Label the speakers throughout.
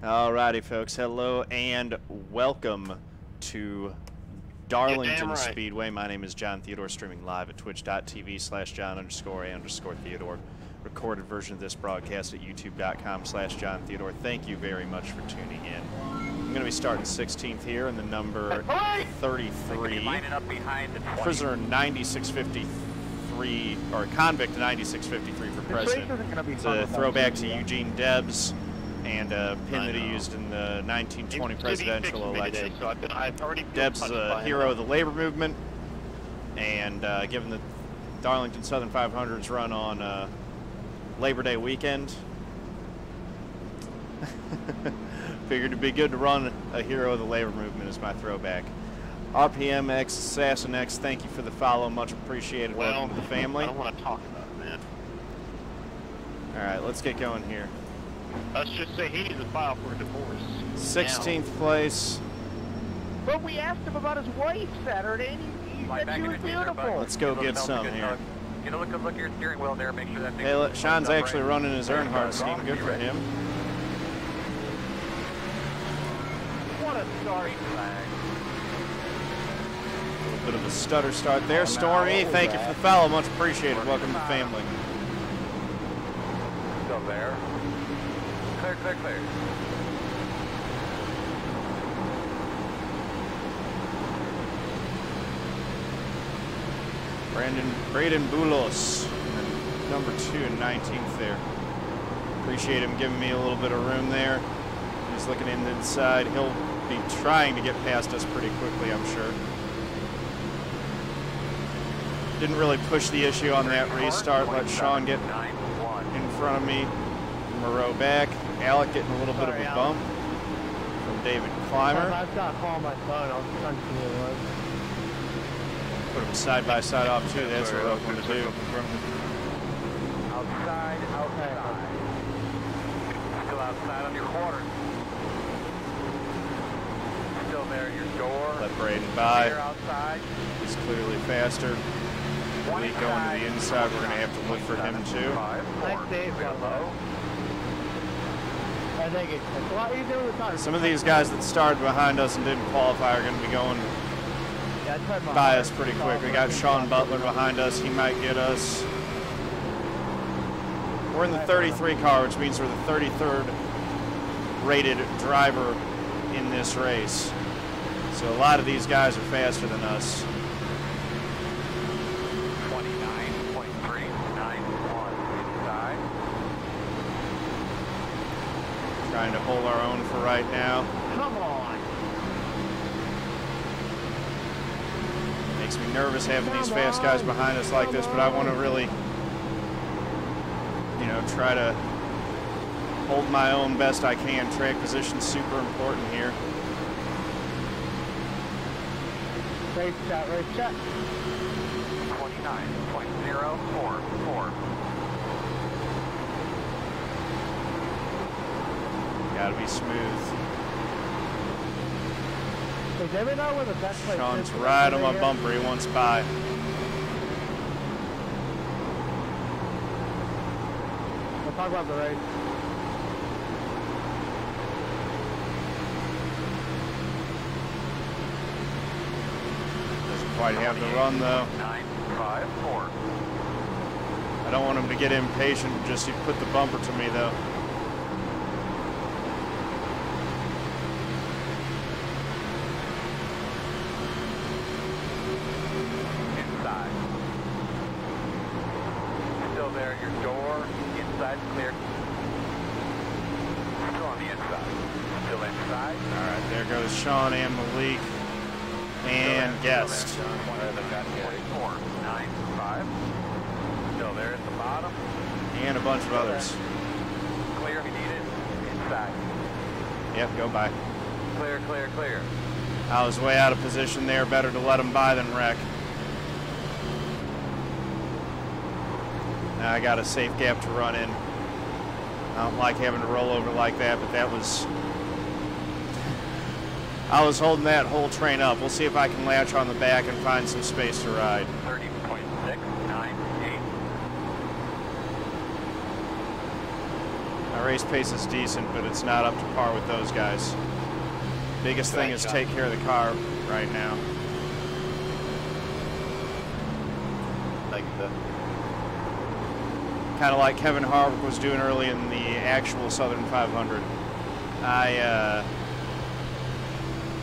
Speaker 1: Alrighty, folks. Hello and welcome to Darlington Speedway. My name is John Theodore, streaming live at twitch.tv/John_A_Theodore. Recorded version of this broadcast at youtube.com/John Theodore. Thank you very much for tuning in. I'm going to be starting 16th here in the number 33. Prisoner 9653, or Convict 9653 for president. It's a throwback to Eugene Debs and a pin that he used in the 1920 presidential election. Debs is a hero of the labor movement, and given the Darlington Southern 500s run on Labor Day weekend, figured it'd be good to run a hero of the labor movement as my throwback. RPMX, Assassin X, thank you for the follow, much appreciated. Welcome to the family.
Speaker 2: I don't want to talk about it, man.
Speaker 1: Alright, let's get going here.
Speaker 2: Let's just say he needs to file for a divorce.
Speaker 1: 16th place.
Speaker 3: But we asked him about his wife Saturday, and he said she was beautiful.
Speaker 1: Let's go get some here.
Speaker 4: You know, look at your steering wheel there. Make sure that thing.
Speaker 1: Hey, Sean's actually running his Earnhardt scheme. Good for him.
Speaker 3: What a start!
Speaker 1: A little bit of a stutter start there. Stormy, thank you for the follow. Much appreciated. Welcome to the family.
Speaker 4: Still there. Clear, clear, clear.
Speaker 1: Braden Boulos, number 2 and 19th there. Appreciate him giving me a little bit of room there. He's looking in the inside. He'll be trying to get past us pretty quickly, I'm sure. Didn't really push the issue on that restart. Let Sean get in front of me. Moreau back. Alec getting a little bit of a bump from David Clymer.
Speaker 3: I've got to call my phone. I was trying to see what it was.
Speaker 1: Put them side by side off too. That's what I was going to do.
Speaker 4: Outside, outside. Still outside on your quarter. Still there, your door.
Speaker 1: Let Braden by.
Speaker 4: Outside.
Speaker 1: He's clearly faster. Lee going to the inside. We're going to have to look for him too.
Speaker 3: Nice save, Butler. I think it's a lot easier with time.
Speaker 1: Some of these guys that started behind us and didn't qualify are going to be going by us pretty quick. We got Sean Butler behind us. He might get us. We're in the 33 car, which means we're the 33rd rated driver in this race. So a lot of these guys are faster than us.
Speaker 4: 29.391 inside.
Speaker 1: Trying to hold our own for right now.
Speaker 3: Come on.
Speaker 1: Makes me nervous having these fast guys behind us like this, but I want to really, you know, try to hold my own best I can. Track position's super important here.
Speaker 3: Race shot, race shot.
Speaker 4: 29.044.
Speaker 1: Gotta be smooth.
Speaker 3: Does everyone know where the best place
Speaker 1: Sean's
Speaker 3: is?
Speaker 1: right on my bumper. He wants by.
Speaker 3: We'll talk about the race.
Speaker 1: Doesn't quite have the run though.
Speaker 4: 954.
Speaker 1: I don't want him to get impatient. Just he put the bumper to me though.
Speaker 4: Clear. Still on the inside. Still inside.
Speaker 1: All right, there goes Sean and Malik and Guest.
Speaker 4: 24.95. Still there at the bottom.
Speaker 1: And a bunch of others.
Speaker 4: Clear if you need it. Inside.
Speaker 1: Yep, go by.
Speaker 4: Clear, clear, clear.
Speaker 1: I was way out of position there. Better to let him by than wreck. Now I got a safe gap to run in. I don't like having to roll over like that, but that was... I was holding that whole train up. We'll see if I can latch on the back and find some space to ride.
Speaker 4: 30.698.
Speaker 1: My race pace is decent, but it's not up to par with those guys. Biggest thing is take care of the car right now.
Speaker 2: Thank you, sir.
Speaker 1: Kind of like Kevin Harvick was doing early in the actual Southern 500. I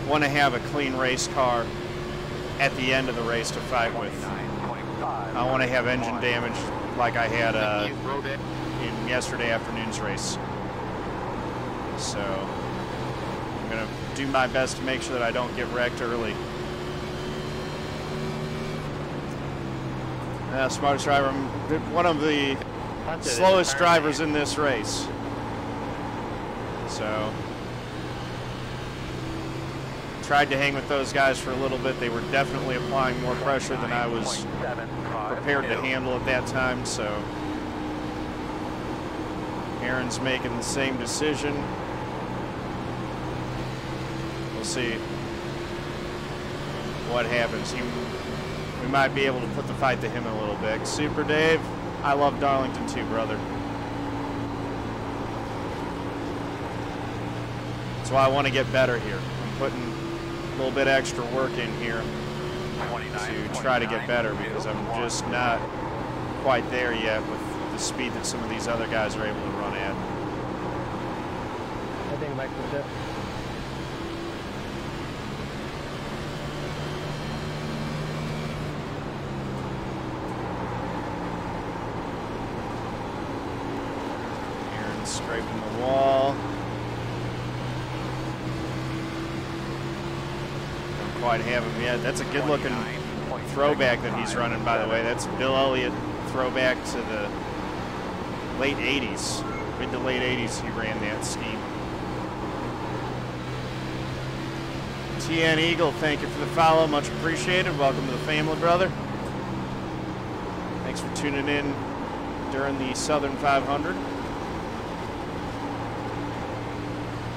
Speaker 1: want to have a clean race car at the end of the race to fight with. I want to have engine damage like I had in yesterday afternoon's race. So I'm going to do my best to make sure that I don't get wrecked early. Smartest driver, one of the slowest drivers in this race. So tried to hang with those guys for a little bit. They were definitely applying more pressure than I was prepared to handle at that time. So Aron's making the same decision. We'll see what happens. We might be able to put the fight to him a little bit. Super Dave, I love Darlington too, brother. That's why I want to get better here. I'm putting a little bit extra work in here to try to get better because I'm just not quite there yet with the speed that some of these other guys are able to run at.
Speaker 3: I think Mike Doucette.
Speaker 1: Aron's scraping the wall. Don't quite have him yet. That's a good looking throwback that he's running, by the way. That's Bill Elliott throwback to the late 80s. Mid to late 80s he ran that scheme. TN Eagle, thank you for the follow. Much appreciated. Welcome to the family, brother. Thanks for tuning in during the Southern 500.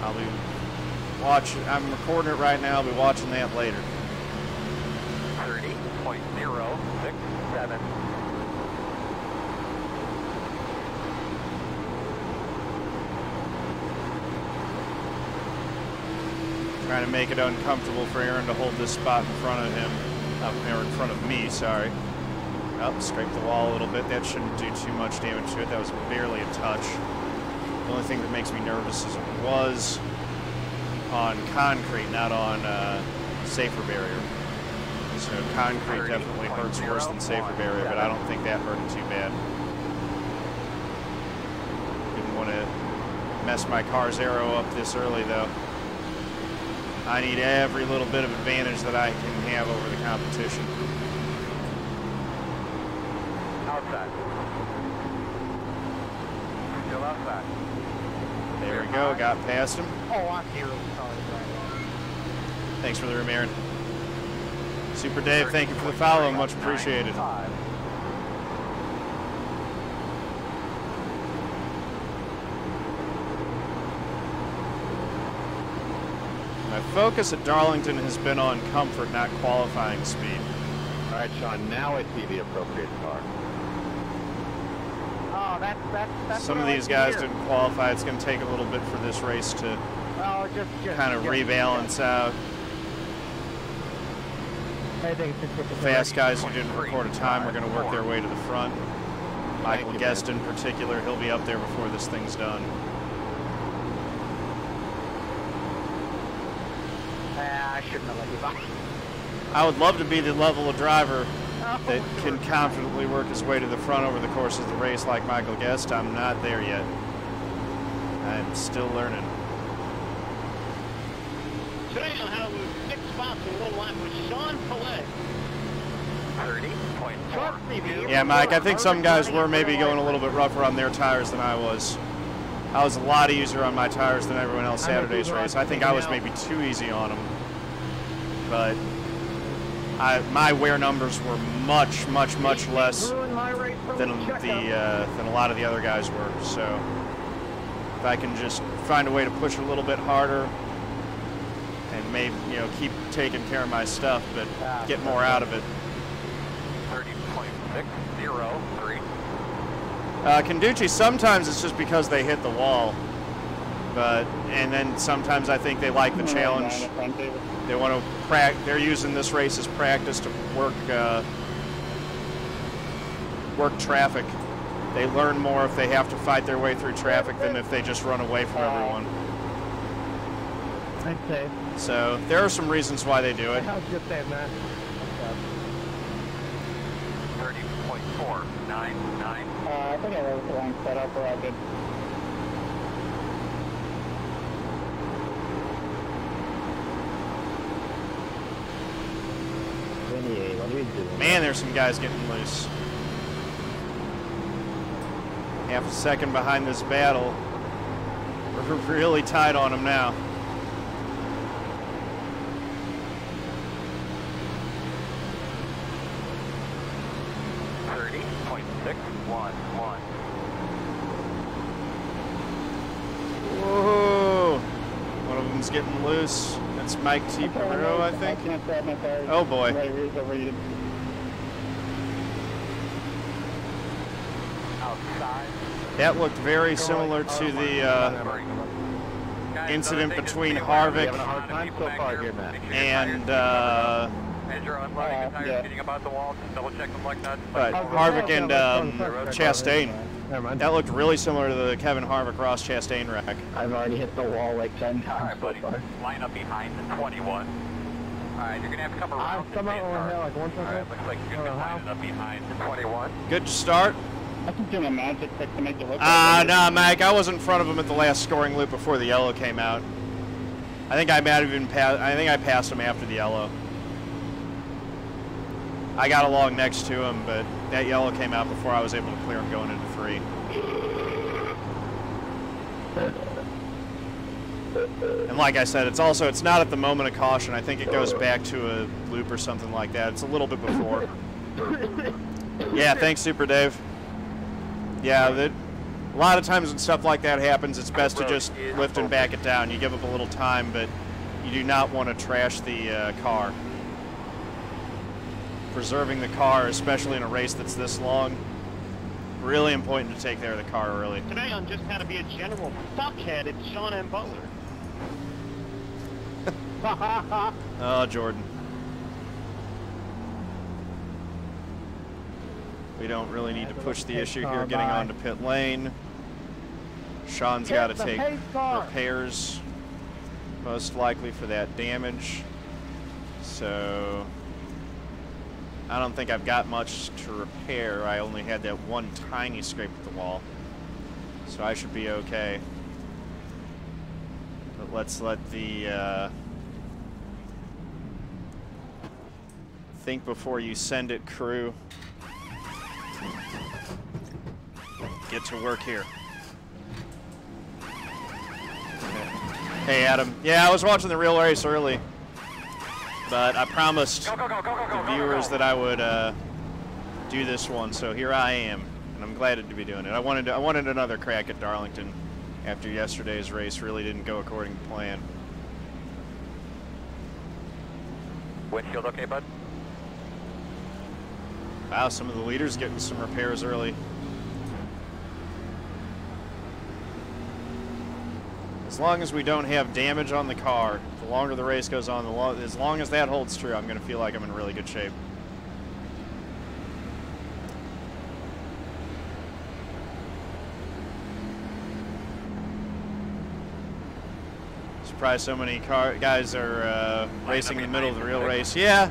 Speaker 1: I'll be watching. I'm recording it right now. I'll be watching that later.
Speaker 4: 30.067.
Speaker 1: Trying to make it uncomfortable for Aron to hold this spot in front of him, or in front of me, sorry. Oh, scraped the wall a little bit. That shouldn't do too much damage to it. That was barely a touch. The only thing that makes me nervous is it was on concrete, not on safer barrier. So concrete definitely hurts worse than safer barrier, but I don't think that hurt too bad. Didn't want to mess my car's aero up this early, though. I need every little bit of advantage that I can have over the competition.
Speaker 4: Outside. Still outside.
Speaker 1: There we go, got past him.
Speaker 3: Oh, I'm here.
Speaker 1: Thanks for the room, Aron. Super Dave, thank you for the follow, much appreciated. My focus at Darlington has been on comfort, not qualifying speed.
Speaker 2: All right, Sean, now I see the appropriate car.
Speaker 3: Oh, that's
Speaker 1: some of these guys didn't qualify. It's going to take a little bit for this race to kind of rebalance out.
Speaker 3: I think
Speaker 1: the fast guys who didn't record a time are going to work their way to the front. Michael Guest in particular, he'll be up there before this thing's done.
Speaker 3: I shouldn't have let you by.
Speaker 1: I would love to be the level of driver that can confidently work his way to the front over the course of the race like Michael Guest. I'm not there yet. I'm still learning.
Speaker 2: Today on How to Lose 6 spots in World Lap with Sean Peleg.
Speaker 4: 30.4.
Speaker 1: Yeah, Mike, I think some guys were maybe going a little bit rougher on their tires than I was. I was a lot easier on my tires than everyone else Saturday's race. I think I was maybe too easy on them. But my wear numbers were much less than a lot of the other guys were. So if I can just find a way to push a little bit harder and maybe, you know, keep taking care of my stuff, but get more out of it.
Speaker 4: 30.603.
Speaker 1: Conducci, sometimes it's just because they hit the wall. And then sometimes I think they like the challenge. They want to they're using this race as practice to work traffic. They learn more if they have to fight their way through traffic than if they just run away from everyone.
Speaker 3: Okay.
Speaker 1: So there are some reasons why they do it.
Speaker 3: How's your day, man?
Speaker 4: 30.499.
Speaker 5: I think I have the line set up where I did.
Speaker 1: Man, there's some guys getting loose. Half a second behind this battle. We're really tight on them now. Whoa! One of them's getting loose. That's Mike T Bruno, I think. Oh boy. That looked very similar to the incident between Harvick and Harvick and Chastain. That looked really similar to the Kevin Harvick Ross Chastain wreck.
Speaker 5: I've already hit the wall like 10 times so far.
Speaker 4: Line up behind the 21. Alright, you're gonna have to come around. Alright, looks like you're gonna line up behind the 21.
Speaker 1: Good start.
Speaker 5: I can do a magic trick to make it look
Speaker 1: nah, Mike, I was in front of him at the last scoring loop before the yellow came out. I think I might have even passed him after the yellow. I got along next to him, but that yellow came out before I was able to clear him going into 3. And like I said, it's not at the moment of caution. I think it goes back to a loop or something like that. It's a little bit before. Yeah, thanks, Super Dave. Yeah, a lot of times when stuff like that happens, it's best to just lift and back it down. You give up a little time, but you do not want to trash the car. Preserving the car, especially in a race that's this long, really important to take care of the car early.
Speaker 2: Today on Just How to Be a General Fuckhead, it's Shawn M. Butler.
Speaker 1: Oh, Jordan. We don't really need to push the issue here, getting onto pit lane. Sean's got to take repairs, most likely for that damage. So I don't think I've got much to repair. I only had that one tiny scrape at the wall. So I should be okay. But let's let the think before you send it crew get to work here. Hey, Adam. Yeah, I was watching the real race early, but I promised the viewers that I would do this one, so here I am, and I'm glad to be doing it. I wanted another crack at Darlington after yesterday's race really didn't go according to plan.
Speaker 4: Windshield okay, bud?
Speaker 1: Wow, some of the leaders getting some repairs early. As long as we don't have damage on the car, the longer the race goes on, as long as that holds true, I'm going to feel like I'm in really good shape. Surprised so many guys are racing in the middle of the real race. Yeah,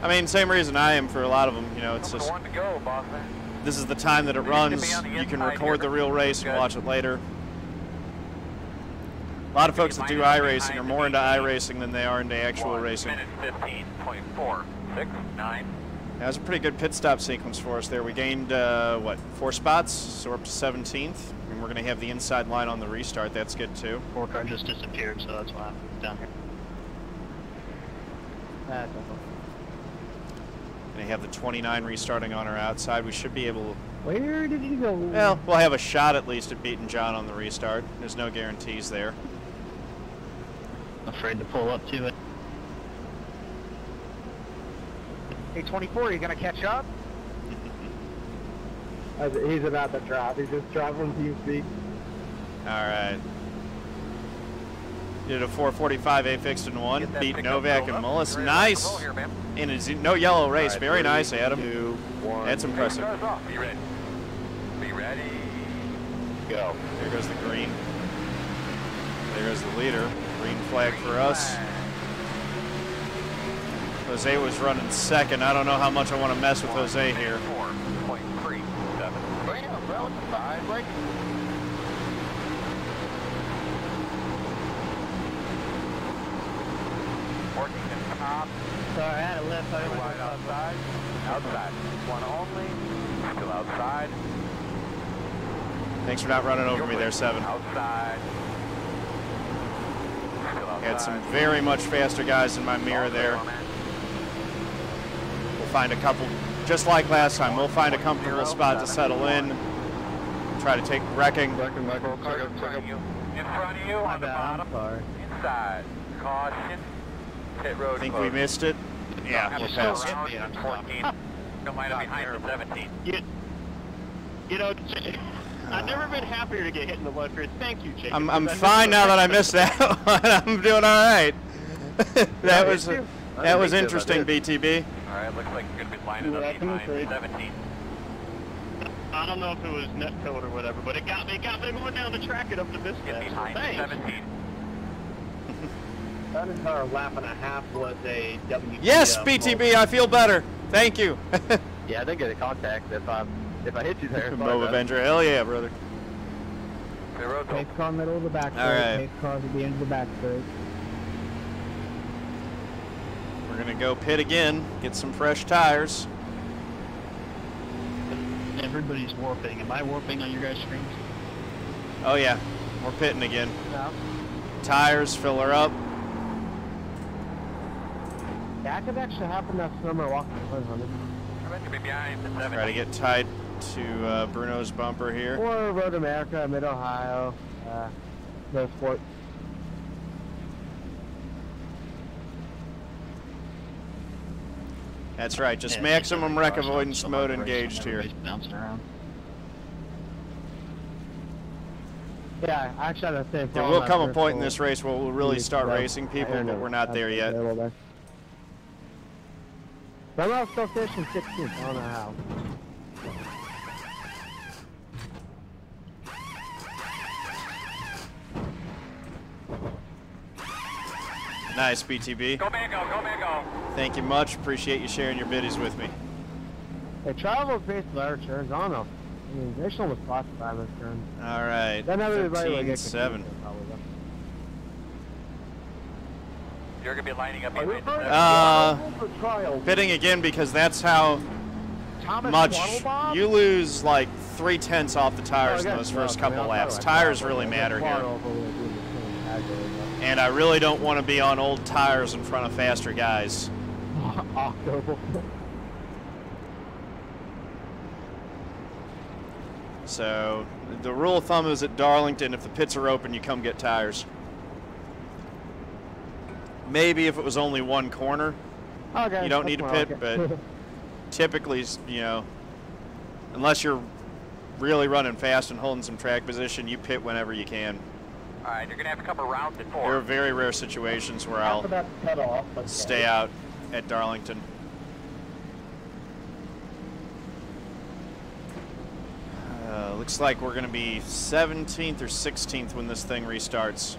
Speaker 1: I mean, same reason I am for a lot of them. You know, it's just this is the time that it runs. You can record the real race and watch it later. A lot of folks that do iRacing are more into iRacing than they are into actual racing.
Speaker 4: 15.469.
Speaker 1: That was a pretty good pit stop sequence for us there. We gained, what, 4 spots, so we're up to 17th. And we're going to have the inside line on the restart. That's good, too.
Speaker 2: Four car just disappeared, so that's why I'm down here.
Speaker 1: Going to have the 29 restarting on our outside. We should be able to...
Speaker 3: Where did he go?
Speaker 1: Well, we'll have a shot at least at beating John on the restart. There's no guarantees there.
Speaker 2: Afraid to pull up to it.
Speaker 3: Hey, 24, are you going to catch up? He's about to drop. He's just dropping team speed.
Speaker 1: All right. Did a 4:45 A fixed in 1. Beat Novak and Mullis. Nice. In a no yellow race. Right, very nice, Adam.
Speaker 3: 2, 1.
Speaker 1: That's impressive.
Speaker 4: Be ready. Be ready.
Speaker 1: Go. There goes the green. There goes the leader. Green flag for us. Jose was running 2nd. I don't know how much I want to mess with Jose here.
Speaker 4: 4.37.
Speaker 2: Bring up, bro. Break.
Speaker 4: Working the top.
Speaker 3: Sorry, I had a left.
Speaker 4: Wide outside. Outside. One only. Still outside.
Speaker 1: Thanks for not running over me there, 7.
Speaker 4: Outside. Still outside.
Speaker 1: Had some very much faster guys in my mirror there. We'll find a couple, just like last time, we'll find a comfortable spot to settle in. Try to take wrecking.
Speaker 4: In front of you on the bottom. Inside. Caution. Pit road.
Speaker 1: Think we missed it? Yeah, we're past.
Speaker 4: 14. Don't mind behind the 17.
Speaker 2: You know, I've never been happier to get hit in the left rear. Thank you, Jake.
Speaker 1: I'm fine now that I missed that one. I'm doing all right. that was interesting, BTB.
Speaker 4: All right, looks like you're going to be lining up behind 17.
Speaker 2: I don't know if it was net code or whatever, but it got me going down the track and up to this
Speaker 4: Get behind 17.
Speaker 3: That entire lap and a half was a WTF.
Speaker 1: Yes, BTB, I feel better. Thank you.
Speaker 3: Yeah, I did get a contact if I hit you there.
Speaker 1: Mo Avenger, hell yeah, brother.
Speaker 3: Pace car middle of the back straight.
Speaker 1: All right.
Speaker 3: Pace cars at the end of the back straight.
Speaker 1: We're gonna go pit again, get some fresh tires.
Speaker 2: Everybody's warping. Am I warping on your guys' screens?
Speaker 1: Oh yeah, we're pitting again.
Speaker 3: No.
Speaker 1: Tires, fill her up.
Speaker 3: That could actually happen that summer walking the 100.
Speaker 1: Try to get tied to Bruno's bumper here.
Speaker 3: Or Road America, Mid-Ohio, no sport.
Speaker 1: That's right, just maximum wreck avoidance mode engaged here.
Speaker 2: Bouncing around.
Speaker 3: Yeah, I actually had the same
Speaker 1: There will come a point in this race where we'll really start racing people, but we're not there yet. I'm still fishing 16th, I don't know how. Nice, BTB.
Speaker 4: Go Mango, go Mango.
Speaker 1: Thank you much. Appreciate you sharing your biddies with me.
Speaker 3: Hey, travel based on our turns. I don't know. I mean, they should almost classify those turns.
Speaker 1: All right.
Speaker 3: 15-7.
Speaker 4: You're going to be lining up behind
Speaker 1: pitting again because that's how much you lose, like 3/10 off the tires in those first couple laps. Tires really matter here. And I really don't want to be on old tires in front of faster guys. So the rule of thumb is at Darlington, if the pits are open, you come get tires. Maybe if it was only one corner, you don't need to pit, but typically, you know, unless you're really running fast and holding some track position, you pit whenever you can.
Speaker 4: All right, you're going to have a couple rounds at 4.
Speaker 1: There are very rare situations where I'll stay out at Darlington. Looks like we're going to be 17th or 16th when this thing restarts.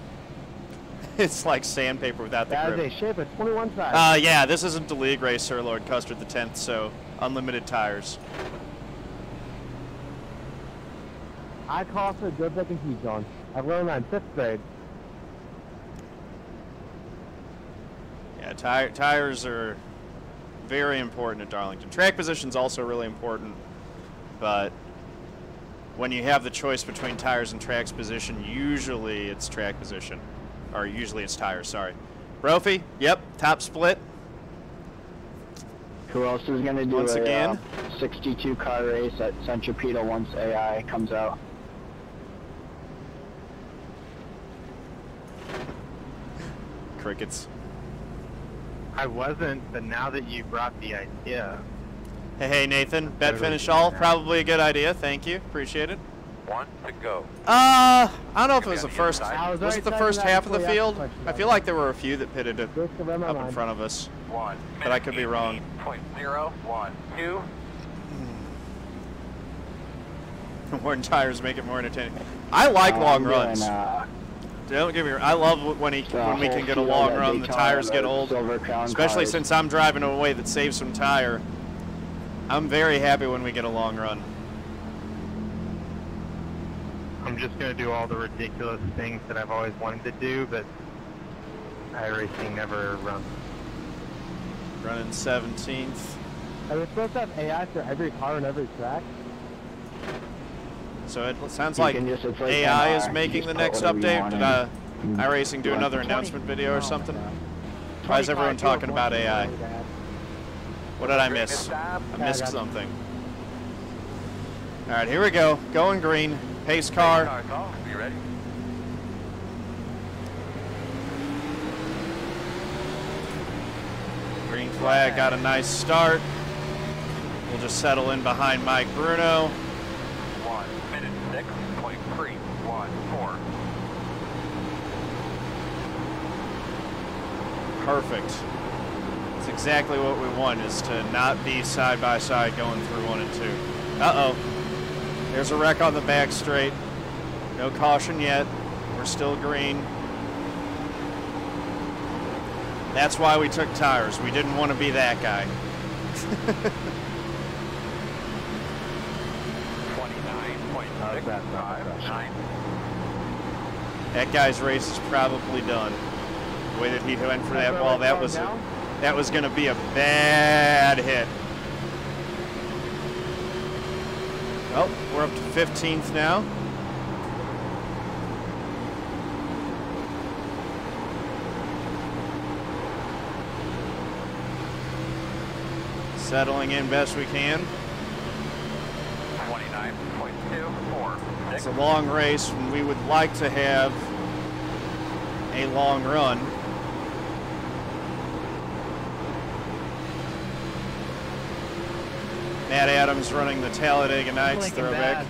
Speaker 1: It's like sandpaper without the grip.
Speaker 3: That is a shape at 21 sides.
Speaker 1: Yeah, this isn't the league race, Sir Lord Custard the 10th, so unlimited tires.
Speaker 3: I call for good looking heat on. I've learned that in 5th grade.
Speaker 1: Yeah, tires are very important at Darlington. Track position's also really important, but when you have the choice between tires and track's position, usually it's track position. Or usually it's tires, sorry. Brophy, yep, top split.
Speaker 5: Who else is going to do
Speaker 1: once again?
Speaker 5: 62 car race at Centripetal once AI comes out?
Speaker 1: Crickets.
Speaker 6: I wasn't, but now that you brought the idea.
Speaker 1: Hey, Nathan. Bet finish all. Probably a good idea. Thank you. Appreciate it.
Speaker 4: 1 to go.
Speaker 1: I don't know if it was the first. Was it the first half of the field? I feel like there were a few that pitted up in front of us.
Speaker 4: 1.
Speaker 1: But I could be wrong.
Speaker 4: 0.012. 2.
Speaker 1: More tires make it more entertaining. I like long runs. Don't get me wrong. I love when we can get a long run. The tires get old, especially since I'm driving a way that saves some tire. I'm very happy when we get a long run.
Speaker 2: I'm just going to do all the ridiculous things that I've always wanted to do, but iRacing never runs.
Speaker 1: Running 17th.
Speaker 3: Are we supposed to have AI for every car and every track?
Speaker 1: So it sounds like AI is making the next update. Did iRacing do another announcement video or something? Why is everyone talking about AI? What did I miss? I missed something. All right, here we go. Going green. Pace car.
Speaker 4: You ready?
Speaker 1: Green flag got a nice start. We'll just settle in behind Mike Bruno.
Speaker 4: 1 minute 6.314.
Speaker 1: Perfect. That's exactly what we want, is to not be side by side going through 1 and 2. Uh-oh. There's a wreck on the back straight. No caution yet. We're still green. That's why we took tires. We didn't want to be that guy.
Speaker 4: 29.659.
Speaker 1: That guy's race is probably done. The way that he went for that ball, that was going to be a bad hit. Well, we're up to 15th now. Settling in best we can.
Speaker 4: 29.24.
Speaker 1: It's a long race, and we would like to have a long run. Matt Adams running the Talladega Nights throwback.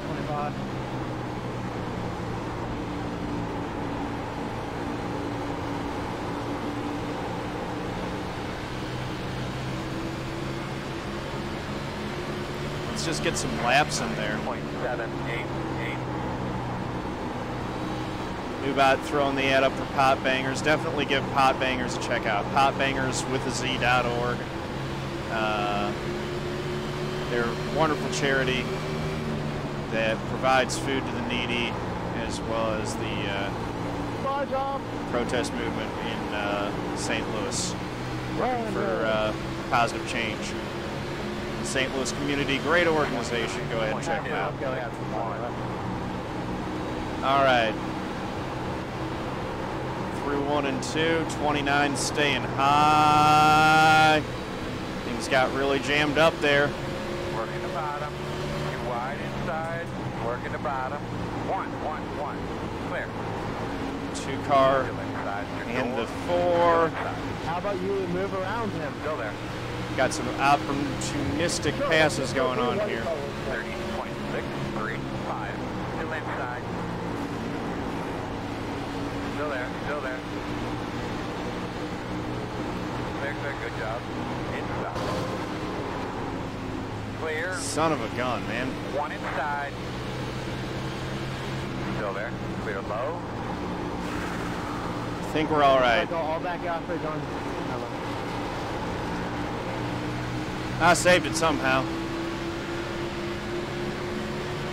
Speaker 1: Let's just get some laps in there.
Speaker 4: 0.788.
Speaker 1: Newbot throwing the ad up for Pot Bangers. Definitely give Pot Bangers a check out. potbangerswithaz.org. They're a wonderful charity that provides food to the needy, as well as the protest movement in St. Louis, working for positive change. The St. Louis community, great organization. Go ahead and check them out. All right. Through 1 and 2, 29 staying high. Things got really jammed up there.
Speaker 4: Working the bottom. Too wide inside. Working the bottom. 1, 1, 1. Clear.
Speaker 1: 2 car and the 4.
Speaker 3: How about you move around him?
Speaker 4: Go there.
Speaker 1: Got some opportunistic passes going on here.
Speaker 4: 30.635. Still inside. Still there. Still there. Clear, clear. Good job. Inside. Clear.
Speaker 1: Son of a gun, man.
Speaker 4: 1 inside. Still there. Clear low.
Speaker 1: I think we're all right.
Speaker 3: All back out for John.
Speaker 1: I saved it somehow.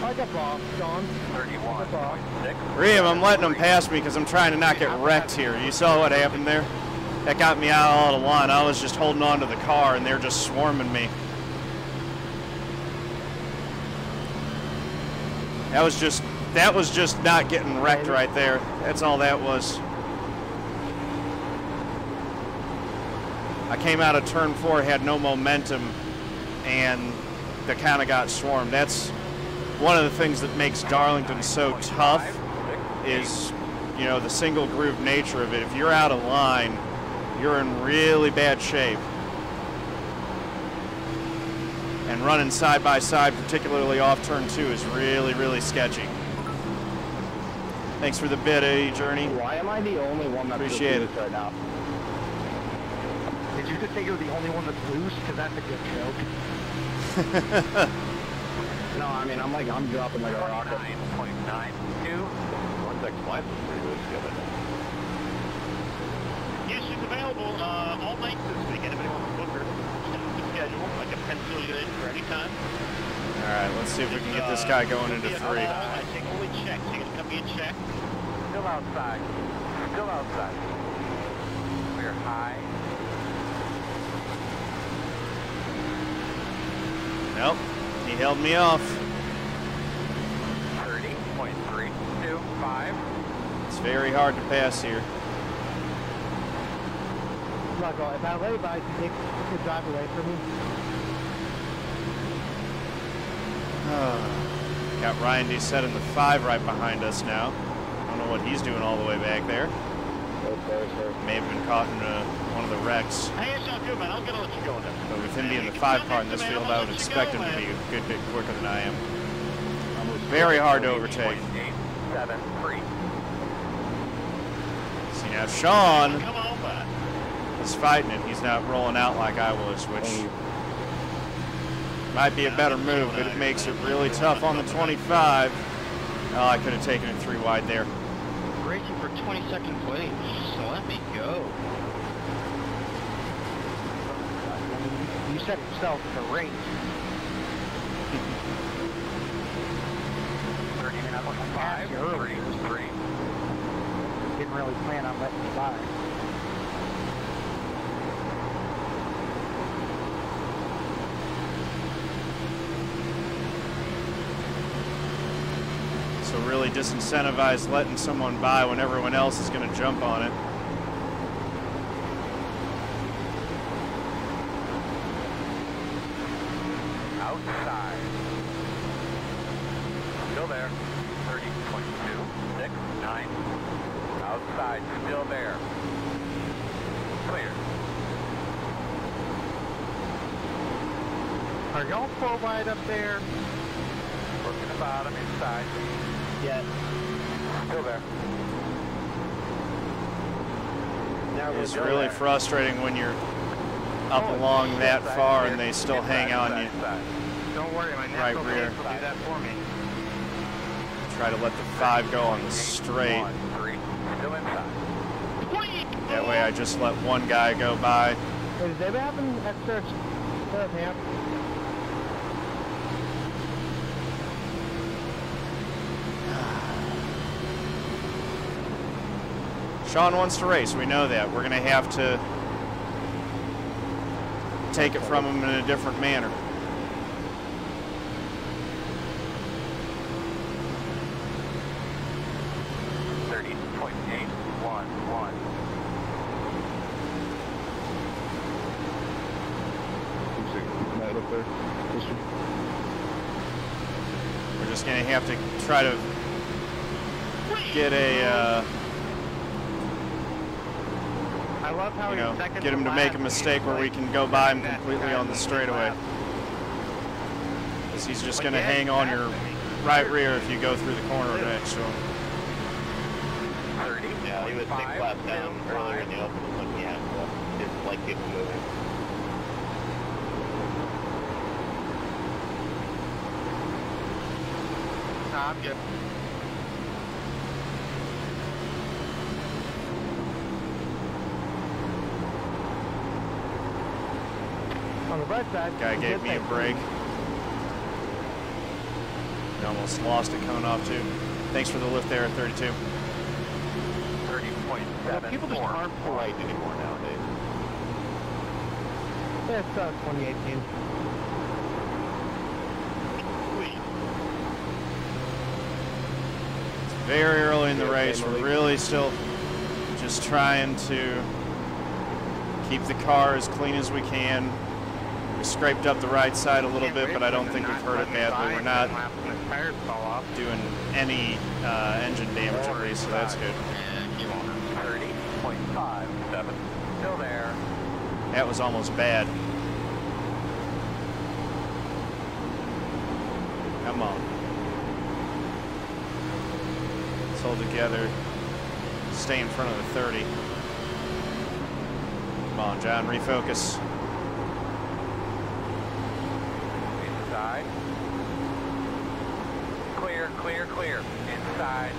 Speaker 3: I got off, John.
Speaker 4: 31.6.
Speaker 1: Reem, I'm letting them pass me because I'm trying to not get wrecked here. You saw what happened there? That got me out of the line. I was just holding on to the car and they're just swarming me. That was just not getting wrecked right there. That's all that was. I came out of turn 4, had no momentum, and that kind of got swarmed. That's one of the things that makes Darlington so tough, is, you know, the single groove nature of it. If you're out of line, you're in really bad shape. And running side by side, particularly off turn 2, is really, really sketchy. Thanks for the bid, Journey.
Speaker 5: Why am I the only one that's
Speaker 1: appreciate it
Speaker 5: right now?
Speaker 3: Did you just say you're the only one that's loose? Because that's a good joke.
Speaker 5: No, I mean, I'm dropping like a rocket.
Speaker 4: 9.92.
Speaker 5: 165 is pretty loose the other day.
Speaker 6: Yes, she's available all night this weekend. If anyone wants to book her, send the schedule. I can pencil you in for any time.
Speaker 1: All right, let's see if we can get this guy going into 3.
Speaker 6: I take only checks. It's going to be a check.
Speaker 4: Still outside. Still outside. Clear high.
Speaker 1: Nope, he held me off.
Speaker 4: 30.325.
Speaker 1: It's very hard to pass here.
Speaker 3: Look, if I lay by, you could drive away from me.
Speaker 1: Got Ryan Doucette in the 5 right behind us now. I don't know what he's doing all the way back there. May have been caught in one of the wrecks.
Speaker 6: Hey, it's not good, man. I'm going to let you go in there.
Speaker 1: But with him being the 5 car in this field, I would expect him to be a good bit quicker than I am. Very hard to overtake.
Speaker 4: 873.
Speaker 1: See now, Sean is fighting it. He's not rolling out like I was, which might be a better move, but it makes it really tough on the 25. Oh, I could have taken it 3 wide there.
Speaker 6: Braking for 22nd place, so let me go.
Speaker 3: You set yourself for race.
Speaker 4: 39.5. 3.
Speaker 3: Didn't really plan on letting you by.
Speaker 1: So really disincentivize letting someone by when everyone else is going to jump on it.
Speaker 4: Outside. Still there. 30.269. Outside. Still there. Clear.
Speaker 3: Are y'all 4 wide up there?
Speaker 4: Working the bottom inside.
Speaker 5: Yeah.
Speaker 4: Still there.
Speaker 1: It's really frustrating when you're up along that far and they still hang on you.
Speaker 2: Don't worry, my
Speaker 1: Right rear.
Speaker 2: will do that for me.
Speaker 1: Try to let the 5 go on the straight.
Speaker 4: 3. Still inside.
Speaker 1: That way I just let one guy go by.
Speaker 3: Hey, does anybody have an extra pair of hands?
Speaker 1: Sean wants to race, we know that. We're going to have to take it from him in a different manner. We're just going to have to try to get a,
Speaker 3: I love how
Speaker 1: get him to make a mistake where we can go by him completely on the straightaway. Because he's just going to hang on your right rear if you go through the corner next to him.
Speaker 6: 30. Yeah, he was 6 laps down earlier in the open. Looking at his like people moving.
Speaker 2: Nah, I'm good.
Speaker 3: On the right side.
Speaker 1: Guy gave me a break. Almost lost it coming off too. Thanks for the lift there at 32.
Speaker 4: 30.7.
Speaker 6: People just aren't polite anymore nowadays.
Speaker 3: Yeah, it's 2018.
Speaker 1: It's very early in the race. We're really still just trying to keep the car as clean as we can. We scraped up the right side a little bit, but I don't think we've hurt it badly. We're not doing any engine damage at least, so that's good.
Speaker 4: 30.57. Still there.
Speaker 1: That was almost bad. Come on. Let's hold together. Stay in front of the 30. Come on, John, refocus.
Speaker 4: Inside. Clear, clear, clear. Inside.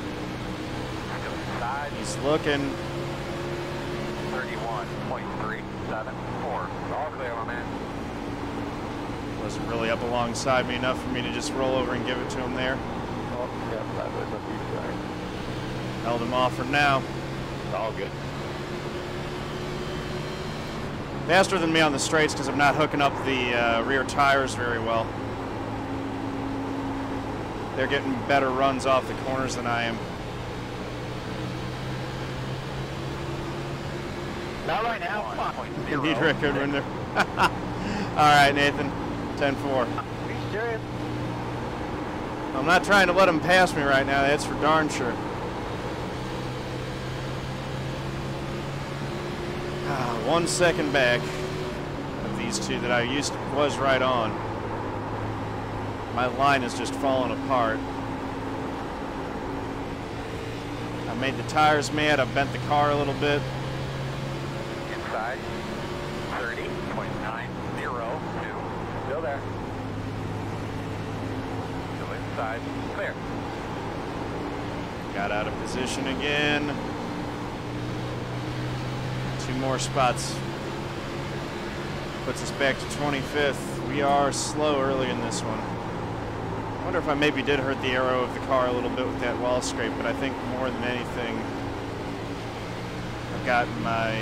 Speaker 4: Still inside.
Speaker 1: He's looking.
Speaker 4: 31.374. All clear, my man.
Speaker 1: Wasn't really up alongside me enough for me to just roll over and give it to him there.
Speaker 4: Oh, yeah, that was a huge drag.
Speaker 1: Held him off for now.
Speaker 6: It's all good.
Speaker 1: Faster than me on the straights because I'm not hooking up the rear tires very well. They're getting better runs off the corners than I am.
Speaker 6: Not right now.
Speaker 1: You need Rick Goodwin there. All right, Nathan. 10-4.
Speaker 6: Are you serious?
Speaker 1: I'm not trying to let him pass me right now. That's for darn sure. 1 second back of these two that I was right on. My line is just falling apart. I made the tires mad. I bent the car a little bit.
Speaker 4: Inside. 30.902. Still there. Still inside. Clear.
Speaker 1: Got out of position again. 2 more spots. Puts us back to 25th. We are slow early in this one. I wonder if I maybe did hurt the aero of the car a little bit with that wall scrape, but I think more than anything, I've gotten my...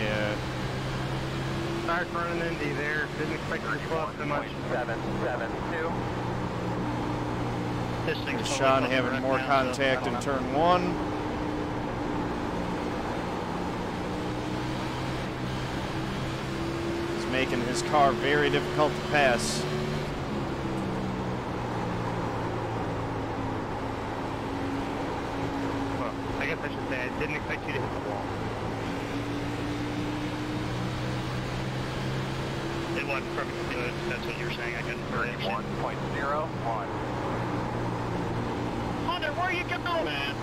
Speaker 2: Start running into you there. Didn't expect you to slow up so much.
Speaker 4: 772.
Speaker 6: This thing's
Speaker 1: Sean having more contact in turn 1. He's making his car very difficult to pass.
Speaker 2: Well, I guess I should say I didn't expect you to hit the wall.
Speaker 6: It wasn't perfectly good. That's what you're saying. I couldn't
Speaker 4: 31.01.
Speaker 6: Hunter, where are you going, man?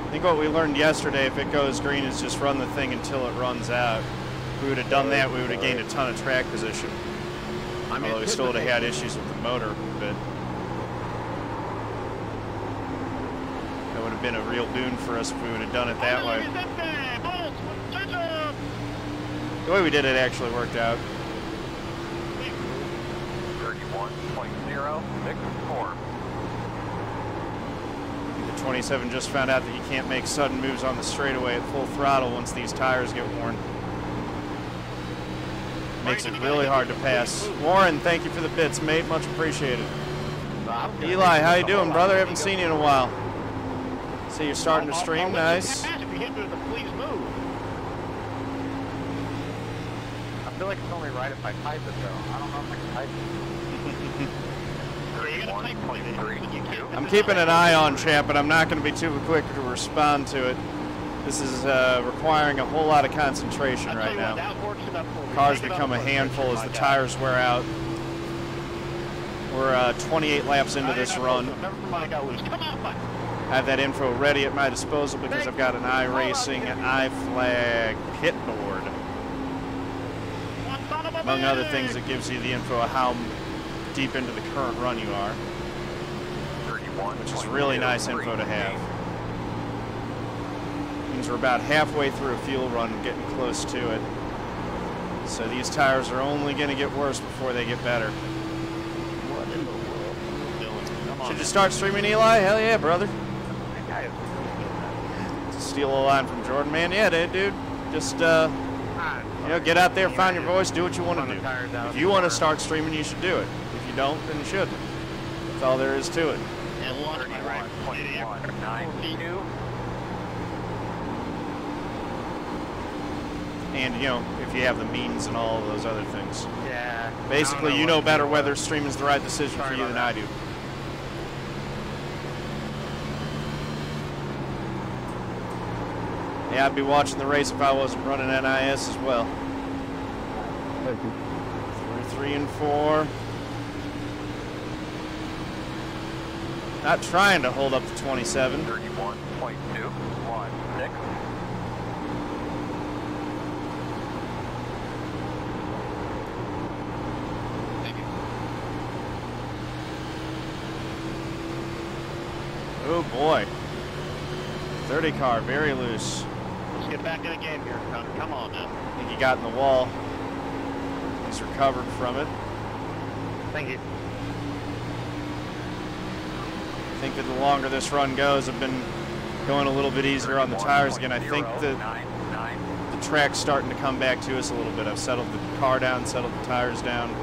Speaker 1: I think what we learned yesterday, if it goes green, is just run the thing until it runs out. If we would have done that, we would have gained a ton of track position. Although we still would have had issues with the motor, but that would have been a real boon for us if we would have done it that way. The way we did it actually worked out.
Speaker 4: 31.064.
Speaker 1: The 27 just found out that you can't make sudden moves on the straightaway at full throttle once these tires get worn. Makes it really hard to pass. Warren, thank you for the bits, mate. Much appreciated. Eli, how you doing, brother? Haven't seen you in a while. See, you're starting to stream. Nice.
Speaker 6: If you hit me with a please move.
Speaker 4: I feel like it's only right if I type it, though. I don't know if I can type it.
Speaker 1: I'm keeping an eye on chat, but I'm not going to be too quick to respond to it. This is requiring a whole lot of concentration right now. Cars become a handful as the tires wear out. We're 28 laps into this run. I have that info ready at my disposal because I've got an iRacing iFlag pit board. Among other things, it gives you the info of how deep into the current run you are, which is really nice info to have. Means we're about halfway through a fuel run, getting close to it. So these tires are only going to get worse before they get better.
Speaker 6: What in the world are you doing? Come on.
Speaker 1: Should you start streaming, Eli? Hell yeah, brother. Steal a line from Jordan, man. Yeah, dude. Just, you know, get out there, find your voice, do what you want to do. If you want to start streaming, you should do it. If you don't, then you shouldn't. That's all there is to it.
Speaker 6: And watch my right.
Speaker 1: And, you know, if you have the means and all of those other things.
Speaker 2: Yeah.
Speaker 1: Basically, you know better whether streaming is the right decision for you than I do. Yeah, I'd be watching the race if I wasn't running NIS as well. 3 and 4. Not trying to hold up to 27.
Speaker 4: 31.216.
Speaker 1: Oh boy. 30 car, very loose.
Speaker 6: Let's get back in the game here, Connor. Come on now.
Speaker 1: I think he got in the wall. He's recovered from it.
Speaker 2: Thank you.
Speaker 1: I think that the longer this run goes, I've been going a little bit easier on the tires again. I think that the track's starting to come back to us a little bit. I've settled the car down, settled the tires down.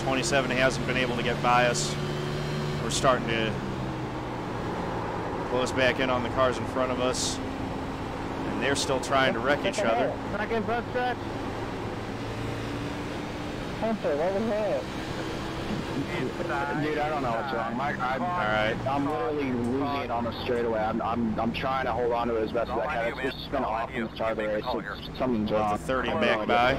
Speaker 1: '27 hasn't been able to get by us. We're starting to close back in on the cars in front of us. And they're still trying to wreck each other.
Speaker 3: Second front stretch.
Speaker 5: Hunter, what was that? Dude, I don't know what's wrong. I'm literally losing it on the straightaway. I'm trying to hold on to it as best as I can. It's just been off from the start of the race. Something's wrong.
Speaker 1: The 30 back by.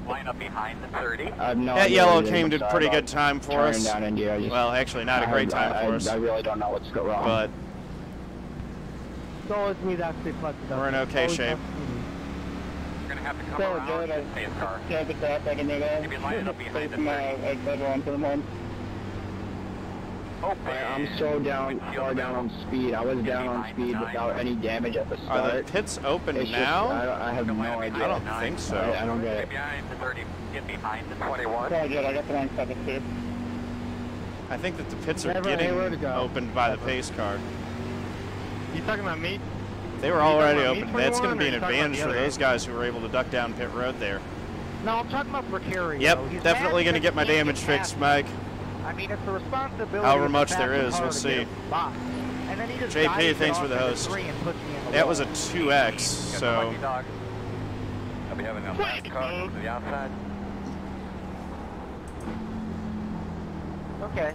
Speaker 4: Line up behind the 30.
Speaker 1: That yellow came to pretty good time for us.
Speaker 5: Down India.
Speaker 1: Well, actually, not a great time for us.
Speaker 5: I really don't know what's going wrong.
Speaker 1: But
Speaker 3: we're
Speaker 1: in okay shape.
Speaker 4: You're going to have to come around the pace car. You'll be lining up behind the 30.
Speaker 5: I'm so far down on speed. I was down on speed without any damage at the start.
Speaker 1: Are the pits open now?
Speaker 5: I have no idea.
Speaker 1: I don't think so.
Speaker 5: I don't get it.
Speaker 4: Behind the 30. Get behind the 21.
Speaker 5: I got the wrong second speed.
Speaker 1: I think that the pits are getting opened by the pace car.
Speaker 2: You talking about me?
Speaker 1: They were already open. That's going to be an advantage for those guys who were able to duck down pit road there.
Speaker 3: No, I'm talking about Procario.
Speaker 1: Yep, definitely going to get my damage fixed, Mike.
Speaker 3: I mean, it's a responsibility.
Speaker 1: However much there is, we'll see. JP, thanks for the host. That was a 2X, so.
Speaker 4: I'll be having a NASCAR to the outside.
Speaker 3: Okay.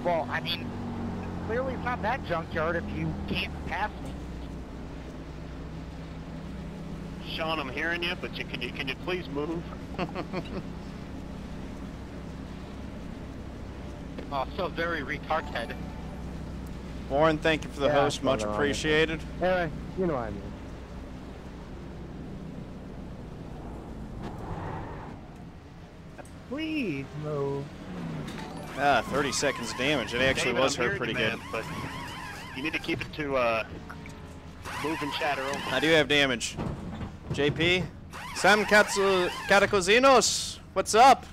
Speaker 3: Well, I mean, clearly it's not that junkyard if you can't pass me.
Speaker 6: Sean, I'm hearing you, but can you please move? Oh, so very retarded.
Speaker 1: Warren, thank you for the host, much appreciated.
Speaker 3: Anyway, you know what I mean. Please move.
Speaker 1: 30 seconds damage. It actually
Speaker 6: David,
Speaker 1: was hurt pretty good.
Speaker 6: But you need to keep it to move and chatter only.
Speaker 1: I do have damage. JP, Sam Catacozinos, what's up?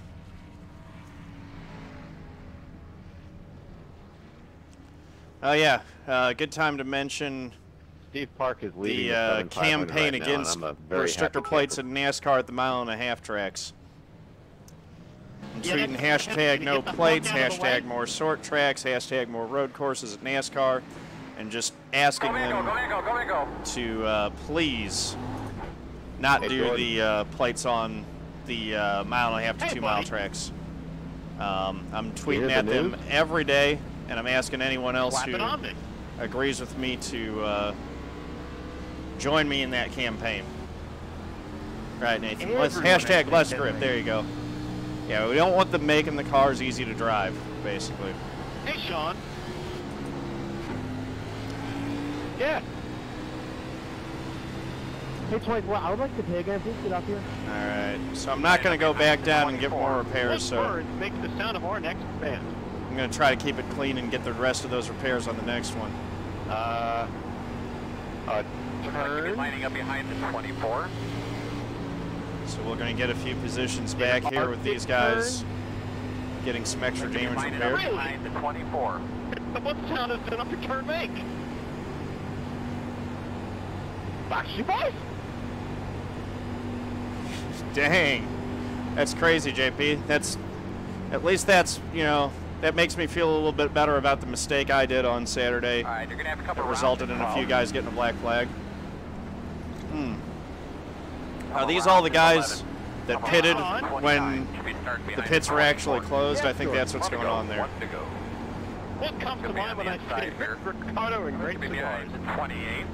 Speaker 1: Oh yeah, good time to mention
Speaker 7: Steve Park is leading
Speaker 1: the campaign against restrictor plates in NASCAR at the mile-and-a-half tracks. I'm tweeting hashtag no plates, hashtag more short tracks, hashtag more road courses at NASCAR, and just asking them to please not do the plates on the mile-and-a-half to 2-mile tracks. I'm tweeting at them every day, and I'm asking anyone else who agrees with me to join me in that campaign. Right, Nathan. Hashtag less grip. There you go. Yeah, we don't want them making the cars easy to drive, basically.
Speaker 6: Hey, Sean. Yeah.
Speaker 3: Hey, 24, I would like to pay again. Please get up here.
Speaker 1: All right. So I'm not going to go back down and get more repairs. So
Speaker 6: make the sound of our next band.
Speaker 1: I'm going to try to keep it clean and get the rest of those repairs on the next one.
Speaker 4: Turn. Lining up behind the 24.
Speaker 1: So we're going to get a few positions back here with these guys getting some extra damage repaired.
Speaker 4: Behind the 24.
Speaker 6: What sound does an upper turn make? Backstreet Boys?
Speaker 1: Dang. That's crazy, JP. At least that's, you know, that makes me feel a little bit better about the mistake I did on Saturday.
Speaker 4: All right, you're going to have a couple
Speaker 1: that resulted in a few guys getting a black flag. Are these all the guys that pitted when the pits were actually closed? I think that's what's going on there.
Speaker 6: What comes to mind when I say Ricardo and Great Cigars?
Speaker 4: 28.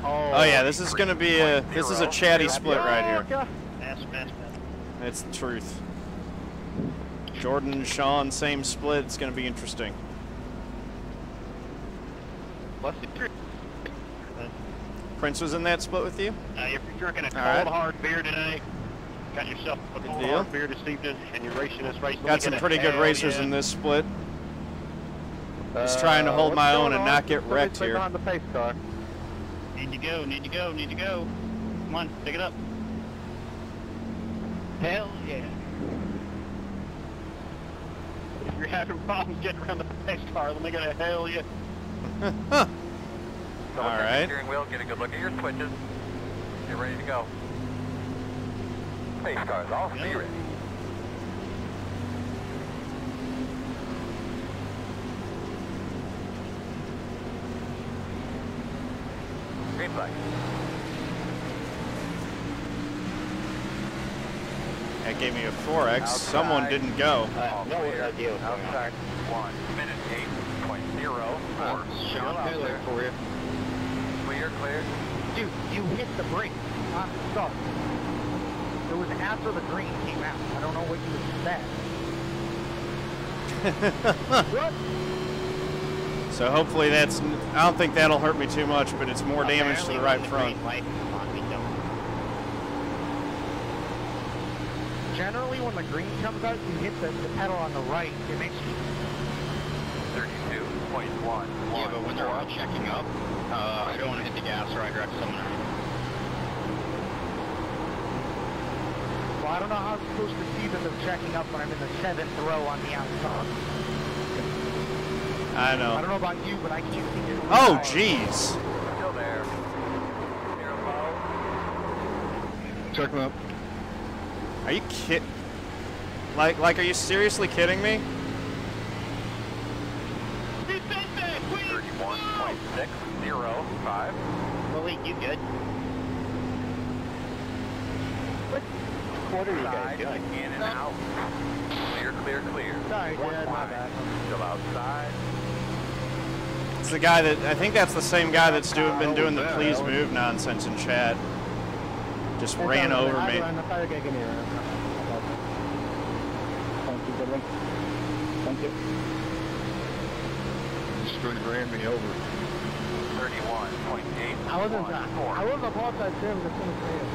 Speaker 1: Oh yeah, this is gonna be a chatty split right here. That's the truth. Jordan and Sean, same split. It's gonna be interesting. Prince was in that split with you?
Speaker 6: If you're drinking a cold, hard beer today, got yourself a cold, hard beer this evening, and you're racing this race.
Speaker 1: Got some pretty good racers in this split. Just trying to hold my own and not get wrecked here.
Speaker 3: On the pace car.
Speaker 6: Need to go, need to go, need to go. Come on, pick it up. Hell yeah. If you're having problems getting around the pace car, let me get a hell yeah.
Speaker 1: All right.
Speaker 4: Steering wheel, get a good look at your switches. Get ready to go. Pace cars, all be ready. Green flag.
Speaker 1: That gave me a 4X.
Speaker 4: Outside.
Speaker 1: Someone didn't go.
Speaker 5: No idea.
Speaker 4: Outside 1 minute 8.04.
Speaker 5: Sean Peleg for you.
Speaker 4: Clear, clear.
Speaker 8: Dude, you hit the brake on the start. It was after the green came out. I don't know what you expect. What?
Speaker 1: So hopefully that's, I don't think that'll hurt me too much, but it's more damage to the right front.
Speaker 8: Generally, when the green comes out, you hit the pedal on the right. It makes you...
Speaker 4: 32.1.
Speaker 5: Yeah, but when they're all checking up, I don't want to hit the gas or I wreck someone.
Speaker 8: Well, I don't know how I'm supposed to see that they're checking up when I'm in the 7th row on the outside.
Speaker 1: I know.
Speaker 8: I don't know about you, but I can't see it.
Speaker 1: Oh, jeez.
Speaker 4: Still there. Here low.
Speaker 7: Check them up.
Speaker 1: Are you kidding? Like, are you seriously kidding me?
Speaker 4: 31.605.
Speaker 5: Malik, you good?
Speaker 8: What quarter are you guys doing?
Speaker 4: In and out. Clear, clear, clear.
Speaker 8: Sorry, Dad, my bad.
Speaker 4: Still outside.
Speaker 1: It's the guy that, I think that's the same guy that's been doing the please move nonsense in chat. Just ran over me.
Speaker 5: Thank you.
Speaker 7: Just ran me over.
Speaker 4: 31.8.
Speaker 8: I wasn't trying. I was on both sides too, but it's going to say it.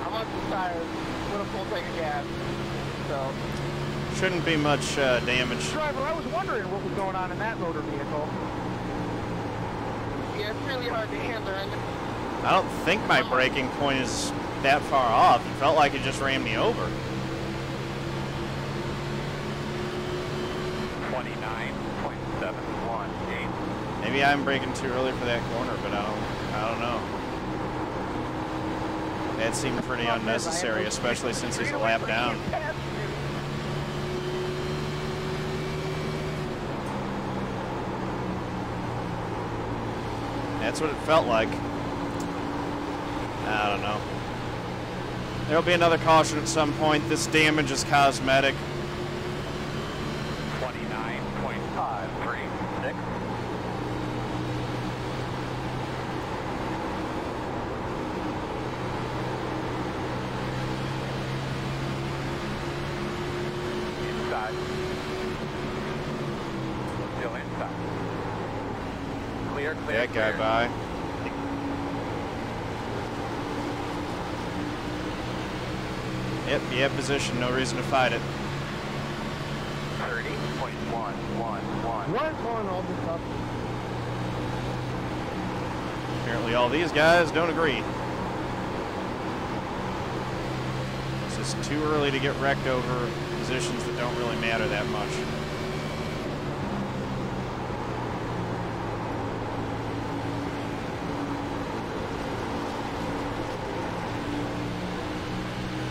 Speaker 8: I'm on the tires with a full tank of gas, so.
Speaker 1: Shouldn't be much damage.
Speaker 8: Driver, I was wondering what was going on in that motor vehicle. Yeah, it's really hard to handle.
Speaker 1: I don't think my braking point is that far off. It felt like it just ran me over.
Speaker 4: 29.718.
Speaker 1: Maybe I'm braking too early for that corner, but I don't know. That seemed pretty unnecessary, especially since he's a lap down. That's what it felt like. I don't know. There'll be another caution at some point. This damage is cosmetic.
Speaker 4: 29.536. Inside. Still inside. Clear, clear,
Speaker 1: That guy by. Yep, you have position, no reason to fight it.
Speaker 4: 30.111.
Speaker 8: What's going on this up?
Speaker 1: Apparently all these guys don't agree. It's just too early to get wrecked over positions that don't really matter that much.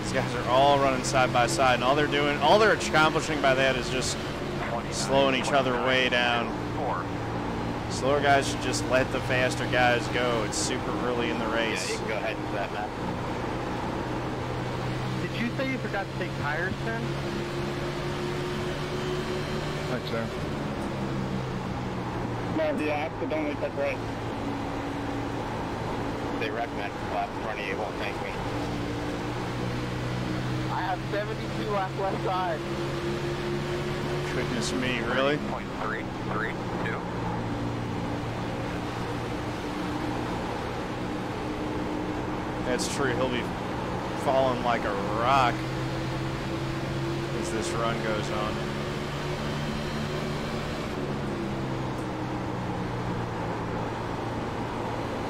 Speaker 1: These guys are all running side by side, and all they're accomplishing by that is just slowing each other way down. Slower guys should just let the faster guys go. It's super early in the race.
Speaker 5: Yeah, you can go ahead and that, Matt.
Speaker 8: Did you say you forgot to take tires, Ben?
Speaker 7: Thanks, sir.
Speaker 5: No, he accidentally took right.
Speaker 6: They recommend lap in front of you, won't thank me.
Speaker 3: I have 72 laps left side.
Speaker 1: Goodness me, really?
Speaker 4: 0.332.
Speaker 1: That's true. He'll be falling like a rock as this run goes on.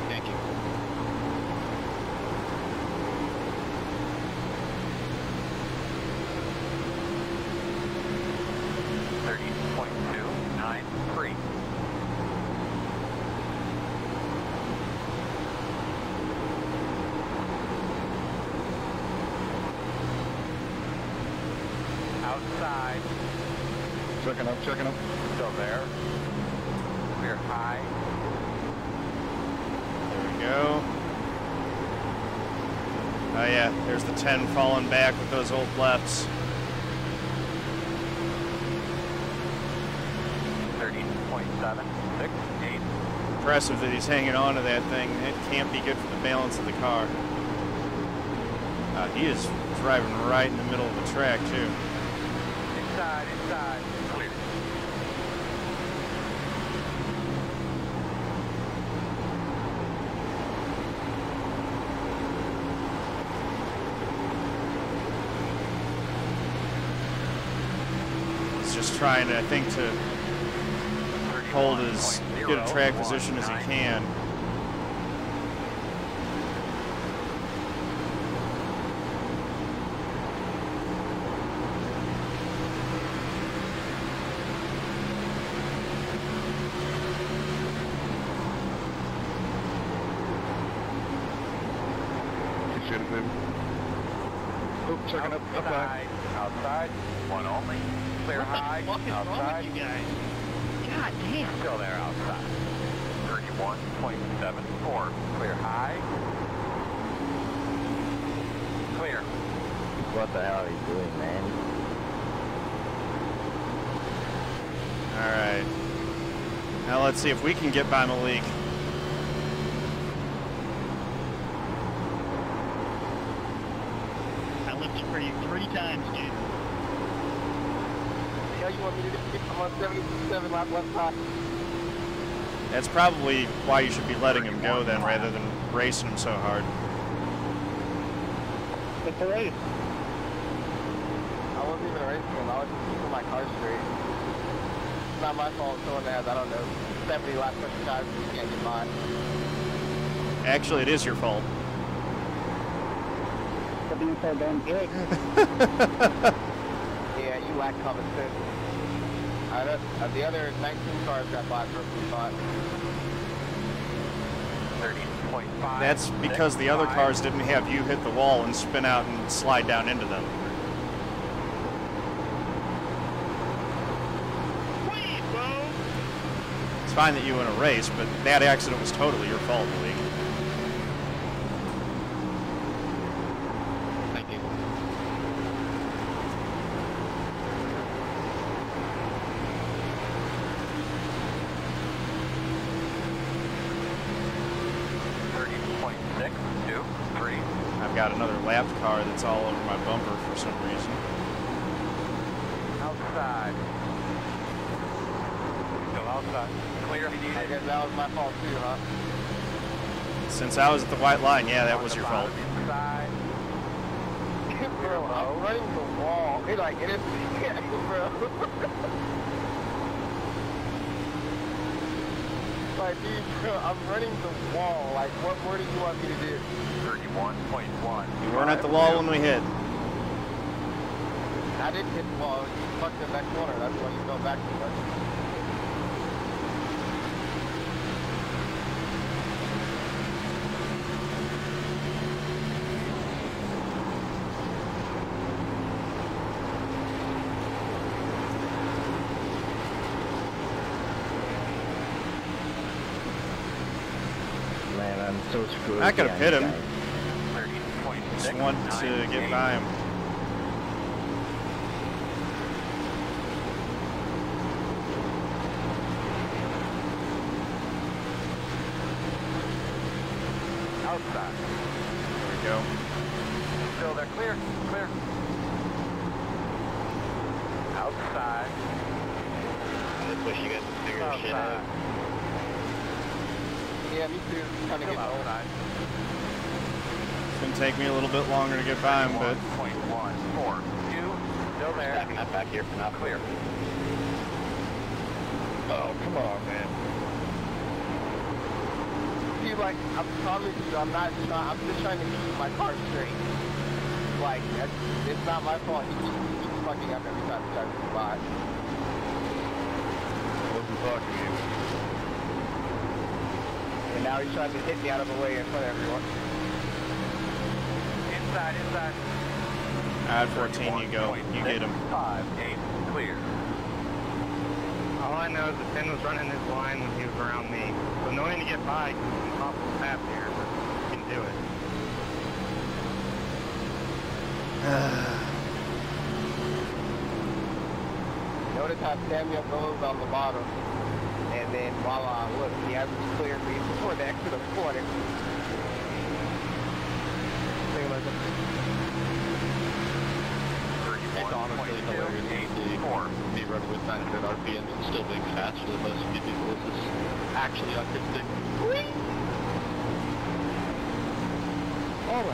Speaker 6: Thank you. .293. Outside.
Speaker 7: Checking up, checking up.
Speaker 4: Still there. Clear high.
Speaker 1: There we go. Oh yeah, there's the 10 falling back with those old lefts.
Speaker 4: 30.768.
Speaker 1: Impressive that he's hanging on to that thing. It can't be good for the balance of the car. He is driving right in the middle of the track too.
Speaker 4: Inside, clear.
Speaker 1: He's just trying, I think, to hold as good a track position as he can.
Speaker 7: Checking up,
Speaker 4: Outside, one only. Clear high, outside.
Speaker 6: You guys?
Speaker 4: God damn. Still there outside. 31.74. Clear high. Clear.
Speaker 5: What the hell are you doing, man?
Speaker 1: All right. Now let's see if we can get by Malik.
Speaker 6: For you 3 times, dude.
Speaker 3: Yeah, you want me to do? I'm on 77 laps left side.
Speaker 1: That's probably why you should be letting him go then, rather than racing him so hard.
Speaker 3: It's a race. I wasn't even racing him. I was just keeping my car straight. It's not my fault. Someone has, I don't know, 70 laps left side, so you can't get by.
Speaker 1: Actually, it is your fault.
Speaker 5: Being so damn good.
Speaker 3: Yeah, you lack common sense. The other 19 cars got by perfectly fine.
Speaker 4: 30.5.
Speaker 1: That's because the other cars didn't have you hit the wall and spin out and slide down into them. It's fine that you win a race, but that accident was totally your fault, Malik. Got another lapped car that's all over my bumper for some reason.
Speaker 4: Outside. Still outside. Clear.
Speaker 3: I guess that was my fault too, huh?
Speaker 1: Since I was at the white line, yeah, that was your fault.
Speaker 4: Inside.
Speaker 3: Bro, I'm running the wall. It like it is, bro. Like, dude, bro, I'm running the wall. Like, what more do you want me to do?
Speaker 4: 31.1.
Speaker 1: You weren't at the wall when we hit.
Speaker 3: I didn't hit the wall. You fucked in that corner. That's why you fell back too much.
Speaker 5: Man, I'm so screwed.
Speaker 1: I could have hit him.
Speaker 4: 30.6.
Speaker 1: Just wanted to get by him.
Speaker 4: clear, clear. Outside.
Speaker 6: I just wish you guys would figure shit out.
Speaker 3: Yeah, me too. Trying to get
Speaker 4: outside.
Speaker 1: It's going to take me a little bit longer to get by him, but...
Speaker 4: 1.14. You still there.
Speaker 6: Backing up back here for now.
Speaker 4: Clear.
Speaker 7: Oh, come on, man.
Speaker 3: See, like, I'm just trying to keep my car straight. Like, it's not my fault. He keeps fucking up every time he tries to by.
Speaker 7: I wasn't talking to you.
Speaker 3: And now he's trying to hit me out of the way in front of everyone.
Speaker 4: Inside, inside.
Speaker 1: At 14, you go. You get him.
Speaker 4: 5-8, clear.
Speaker 2: All I know is that Finn was running his line when he was around me. So knowing to get by, it's an impossible path here, but he can do it.
Speaker 3: Notice how Samuel goes on the bottom. And then voila, look, he has it cleared me before the exit of the corner.
Speaker 6: It's honestly hilarious to see me running with 900 RPMs and still being faster than most of you people. This is actually autistic.
Speaker 8: Oh,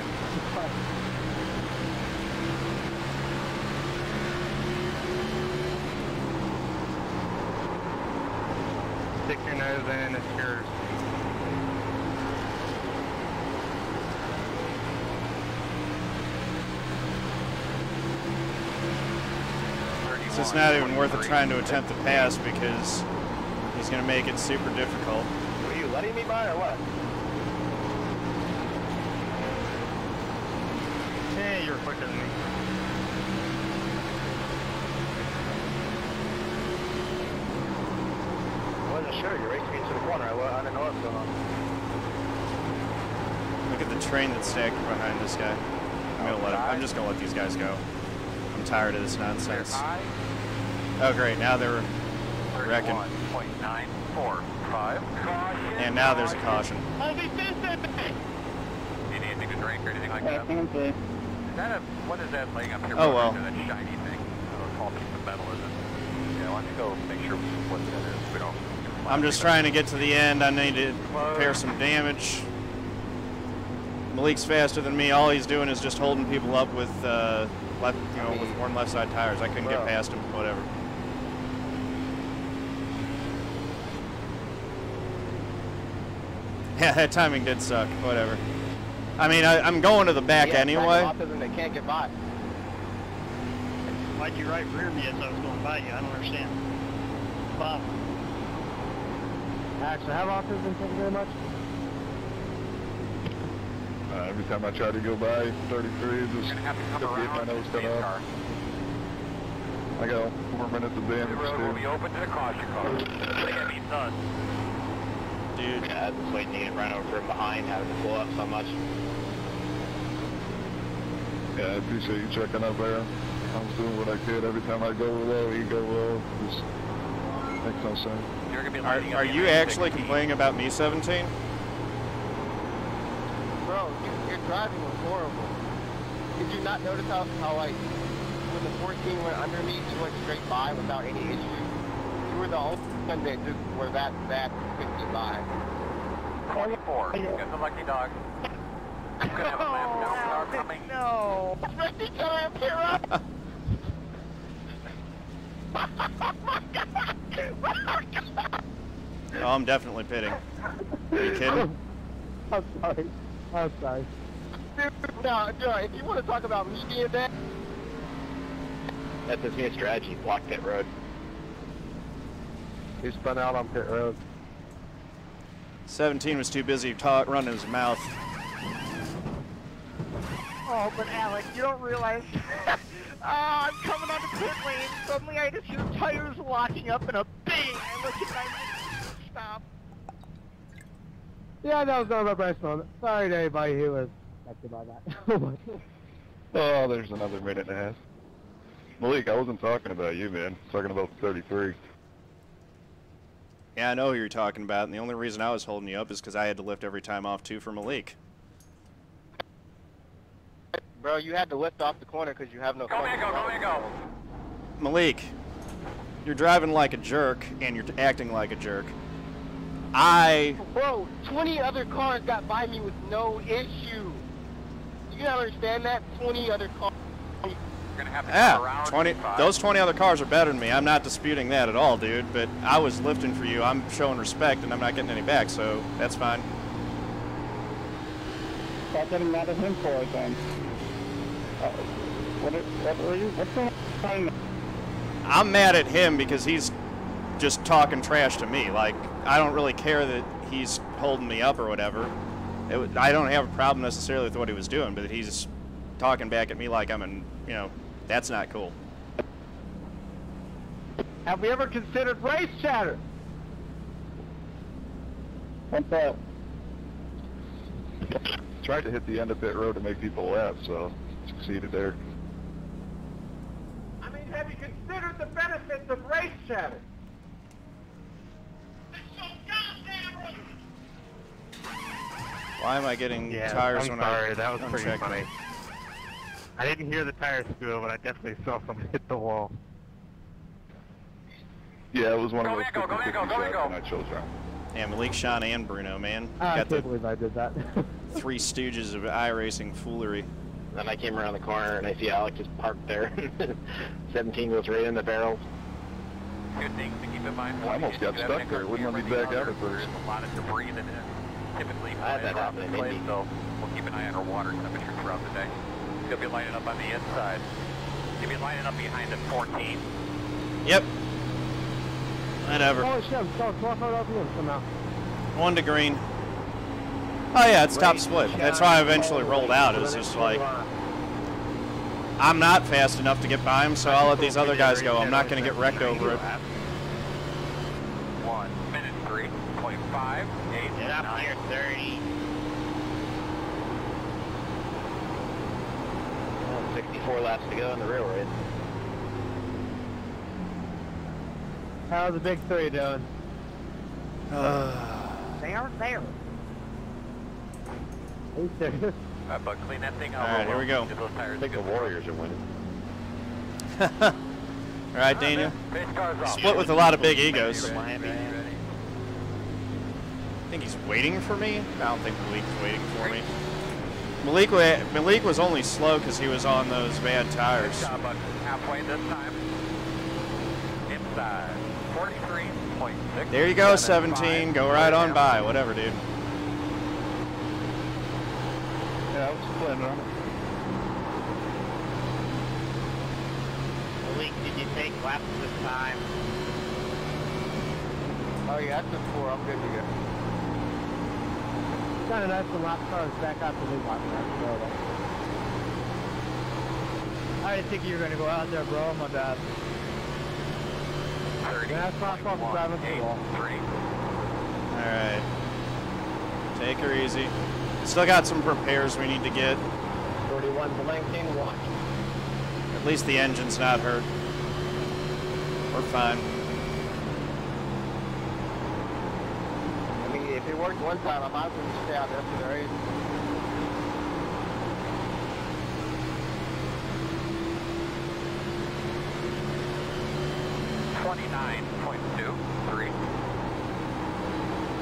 Speaker 2: Stick your nose in, it's yours.
Speaker 1: So it's not even worth it trying to attempt the pass because he's going to make it super difficult.
Speaker 3: Were you letting me by or what?
Speaker 2: Hey, you're quicker than me.
Speaker 3: I wasn't sure. You raced me into the corner. I didn't know what was going on.
Speaker 1: Look at the train that's stacked behind this guy. I'm just gonna let these guys go. I'm tired of this nonsense. Oh great, now they're wrecking.
Speaker 4: 1.945.
Speaker 1: And now there's a caution.
Speaker 4: Do you need anything to drink or anything like that? Is that what is that laying up here?
Speaker 1: Oh well.
Speaker 4: That shiny thing. It's called piece of metal, is it? Yeah, why don't you go make sure what that is? We don't.
Speaker 1: I'm just trying to get to the end. I need to repair some damage. Malik's faster than me. All he's doing is just holding people up with with worn left side tires. I couldn't get past him. Whatever. Yeah, that timing did suck. Whatever. I mean, I'm going to the back anyway.
Speaker 3: They can't get by.
Speaker 6: Why'd you right rear me as I was going by you? I don't understand. Bob.
Speaker 8: Actually, have autism, thank you very much.
Speaker 7: Every time I try to go by 33, just get my nose cut off. I got 4 minutes of damage.
Speaker 4: The road will be open to the caution car. They got me done.
Speaker 1: Dude.
Speaker 6: Yeah, I was waiting to get run over from behind, having to pull up so much.
Speaker 7: Yeah, I appreciate you checking up there. I was doing what I could. Every time I go low, you go low. Just makes no sense.
Speaker 1: Are you actually complaining about me 17?
Speaker 3: Bro, your driving was horrible. Did you not notice how like, when the 14 went under me, you went straight by without any issues? You were the only one that just were that 50 by.
Speaker 4: 24. Get the lucky dog. Could have a left car coming.
Speaker 3: No. Ready to up here.
Speaker 1: Oh, I'm definitely pitting. Are you kidding?
Speaker 8: I'm sorry. I'm sorry.
Speaker 3: No, if you want to talk about me being that,
Speaker 6: that's just me a strategy. Block pit road.
Speaker 3: he spun out on pit road.
Speaker 1: 17 was too busy running his mouth.
Speaker 8: Oh, but Alex, you don't realize. I'm coming onto pit lane. Suddenly I just hear tires locking up and a bang. I look at my stop. Yeah, that was not my best moment. Sorry to anybody who was affected by that.
Speaker 7: Oh, there's another minute and a half. Malik, I wasn't talking about you, man. I was talking about the 33.
Speaker 1: Yeah, I know who you're talking about, and the only reason I was holding you up is because I had to lift every time off, too, for Malik.
Speaker 3: Bro, you had to lift off the corner because you have no...
Speaker 4: Go, man, go.
Speaker 1: Malik, you're driving like a jerk, and you're acting like a jerk.
Speaker 3: Bro, 20 other cars got by me with no issue. You gotta understand that? 20 other cars.
Speaker 4: You're gonna have to
Speaker 1: come around. Those 20 other cars are better than me. I'm not disputing that at all, dude. But I was lifting for you. I'm showing respect, and I'm not getting any back, so that's fine.
Speaker 5: Stop getting mad at him for it, then. What's going on?
Speaker 1: I'm mad at him because he's just talking trash to me. Like, I don't really care that he's holding me up or whatever. I don't have a problem necessarily with what he was doing, but he's talking back at me like I'm an, that's not cool.
Speaker 8: Have we ever considered race chatter?
Speaker 5: What's that?
Speaker 7: Tried to hit the end of pit road to make people laugh, so succeeded there.
Speaker 8: I mean, have you considered the benefits of race chatter?
Speaker 1: Why am I getting tires when
Speaker 2: sorry, that was pretty funny. I didn't hear the tires squeal, but I definitely saw someone hit the wall.
Speaker 7: Yeah, it was one of those 50-50
Speaker 4: go.
Speaker 7: and I chose wrong.
Speaker 1: Yeah, Malik, Shawn, and Bruno, man.
Speaker 8: I can't believe I did that.
Speaker 1: Three stooges of iRacing foolery.
Speaker 3: Then I came around the corner and I see Alec just parked there. 17 goes right in the barrel.
Speaker 4: Good thing to keep in mind.
Speaker 7: I almost got stuck there. Wouldn't let me back out at first.
Speaker 4: There's a lot of debris that typically
Speaker 3: I had that happen in Indy.
Speaker 4: So we'll keep an eye on our water temperature throughout the day. He'll be lining up on the inside. He'll be lining up behind at 14.
Speaker 1: Yep. Whatever.
Speaker 8: Holy shit, I'm so close out of somehow.
Speaker 1: 1 to green. Oh yeah, it's top split. That's why I eventually rolled out. It was just like, I'm not fast enough to get by him, so I'll let these other guys go. I'm not going to get wrecked over it.
Speaker 4: 1 minute 3.5. 8.
Speaker 3: Get up here, 30. 64 laps to go on the railroad.
Speaker 8: How's the big three doing? They aren't there.
Speaker 4: But clean that thing out.
Speaker 1: All right, here we go.
Speaker 3: I think the Warriors are winning.
Speaker 1: All right, Daniel. Split with a lot of big egos. I think he's waiting for me. I don't think Malik's waiting for me. Malik was only slow because he was on those bad tires.
Speaker 4: Halfway this time. Inside. 43.6.
Speaker 1: There you go, 17. Go right on by. Whatever, dude.
Speaker 7: Yeah, I was planning on it.
Speaker 3: Malik, did you take laps this time? Oh yeah, that's a 4. I'm good to go.
Speaker 8: It's kind of nice when lap cars back out to lead lap cars. I didn't think you were going to go out there, bro. My bad.
Speaker 4: 30.
Speaker 8: That's not fucking 7 3.
Speaker 1: Alright. Take her easy. Still got some repairs we need to get.
Speaker 3: 41 blinking, 1.
Speaker 1: At least the engine's not hurt. We're fine.
Speaker 3: I mean, if it worked one time, I might as well just stay out there for the race.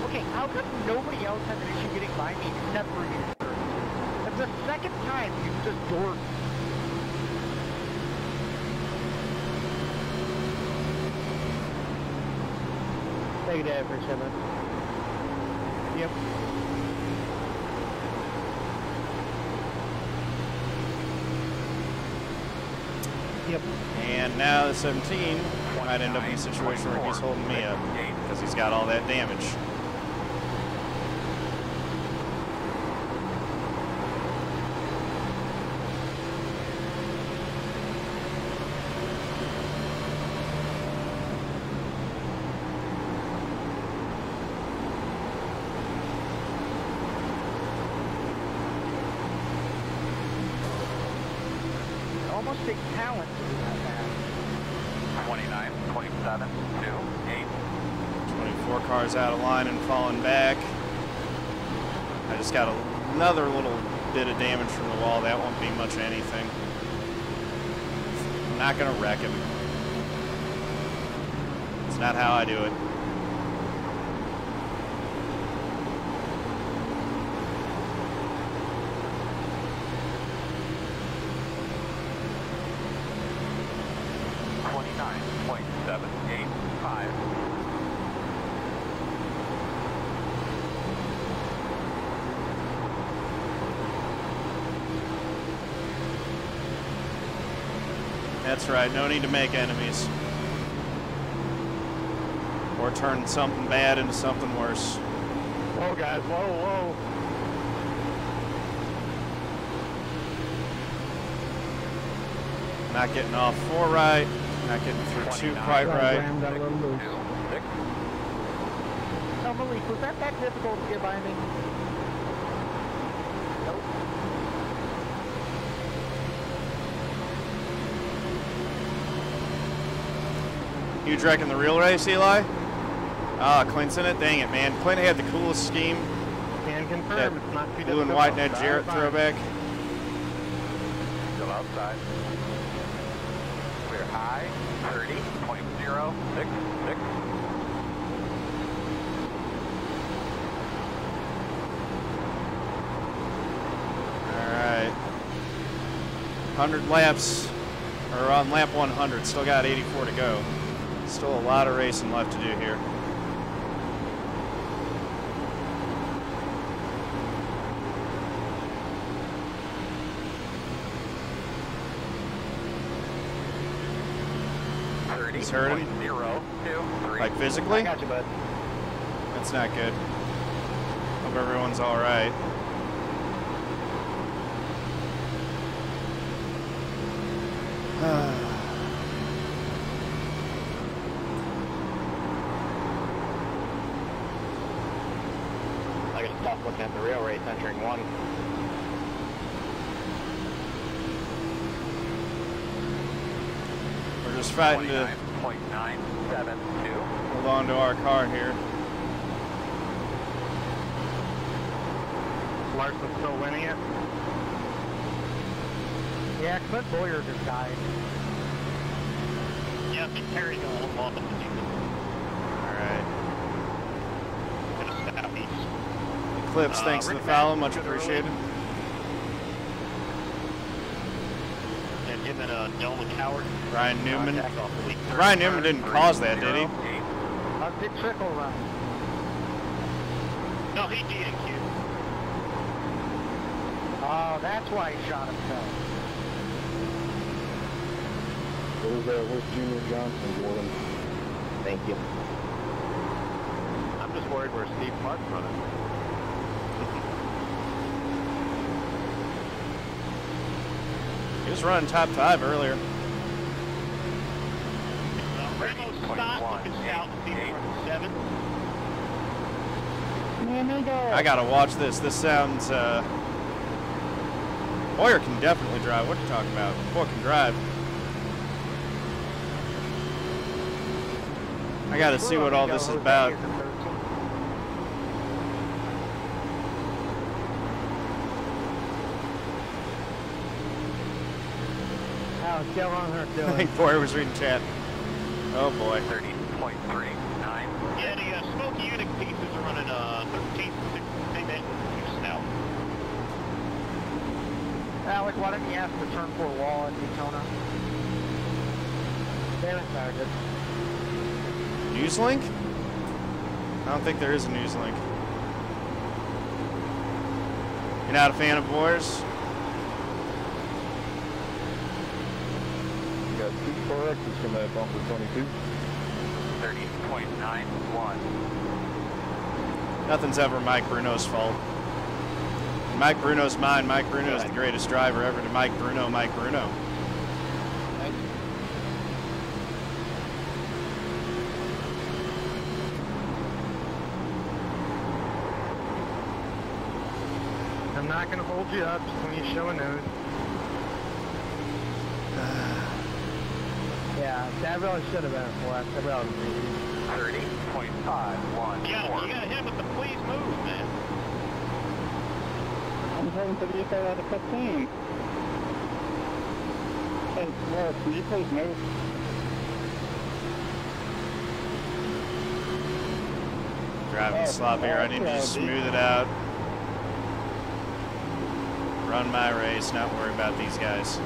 Speaker 8: Okay, how come nobody else has an issue getting by me except for you? That's the second time you just dorked. Take it out for a second. Yep. Yep.
Speaker 1: And now the 17 might end up in a situation where he's holding me up because he's got all that damage.
Speaker 8: Almost takes talent to do that fast.
Speaker 4: 29, 27, 2, 8.
Speaker 1: 24 cars out of line and falling back. I just got another little bit of damage from the wall. That won't be much of anything. I'm not going to wreck him. It's not how I do it. That's right, no need to make enemies. Or turn something bad into something worse.
Speaker 2: Whoa, guys, whoa, whoa.
Speaker 1: Not getting off 4 right, not getting through 2 quite right.
Speaker 8: Oh, Malik, was that difficult to get by me? Nope.
Speaker 1: Huge wreck in the real race, Eli? Ah, Clint's in it? Dang it, man. Clint had the coolest scheme.
Speaker 2: Can confirm it's not too
Speaker 1: blue and white Ned Jarrett throwback.
Speaker 4: Still outside. Clear high, 30.066.
Speaker 1: Alright. 100 laps, or on lap 100. Still got 84 to go. Still a lot of racing left to do here. He's hurting.
Speaker 4: 0.023.
Speaker 1: Like physically?
Speaker 2: I got you, bud.
Speaker 1: That's not good. Hope everyone's all right.
Speaker 3: I gotta stop looking at the real race entering 1.
Speaker 1: We're just fighting to
Speaker 4: 29.972.
Speaker 1: hold on to our car here.
Speaker 2: Larson's still winning it.
Speaker 8: Yeah, Clint Boyer just died.
Speaker 3: Yep, he carried a little ball.
Speaker 1: Alright. Eclipse, thanks for the follow, much appreciated.
Speaker 3: And him and Dylan Coward.
Speaker 1: Ryan Newman. Ryan Newman didn't cause that, did he?
Speaker 8: Big trickle run.
Speaker 3: No, he did, Q.
Speaker 8: Oh, that's why he shot himself.
Speaker 5: Where's Junior Johnson, Jordan?
Speaker 3: Thank you. I'm just worried where Steve Clark's running.
Speaker 1: He was running top 5 earlier.
Speaker 3: Ramos stopped looking stout and Steve Clark 7.
Speaker 1: I gotta watch this. This sounds, Boyer can definitely drive. What are you talking about? Boy can drive. I gotta see what all this is about.
Speaker 8: Alex, get on her
Speaker 1: I
Speaker 8: doing.
Speaker 1: think Boyer was reading chat. Oh boy.
Speaker 4: 30.39.
Speaker 3: Yeah, the Smoky Unit pieces are running 13th, 16th, and stout.
Speaker 8: Alec, why don't you ask to turn for a wall at Daytona? Damn it, Sergeant.
Speaker 1: News link? I don't think there is a news link. You're not a fan of Boyers?
Speaker 7: You got 2 4X's from that bumper 22.
Speaker 4: 30.91.
Speaker 1: Nothing's ever Mike Bruno's fault. In Mike Bruno's mind, Mike Bruno is the greatest driver ever to Mike Bruno, Mike Bruno.
Speaker 2: I'm not going to hold you up when you show a nose.
Speaker 8: Yeah, that really should have been a flex. That really was
Speaker 4: 30.514.
Speaker 3: Yeah, you got him with the please move, man.
Speaker 5: holding to the inside out of 15. Hey, Werth, can you please move?
Speaker 1: Driving sloppy here. I need to smooth it out. Run my race, not worry about these guys.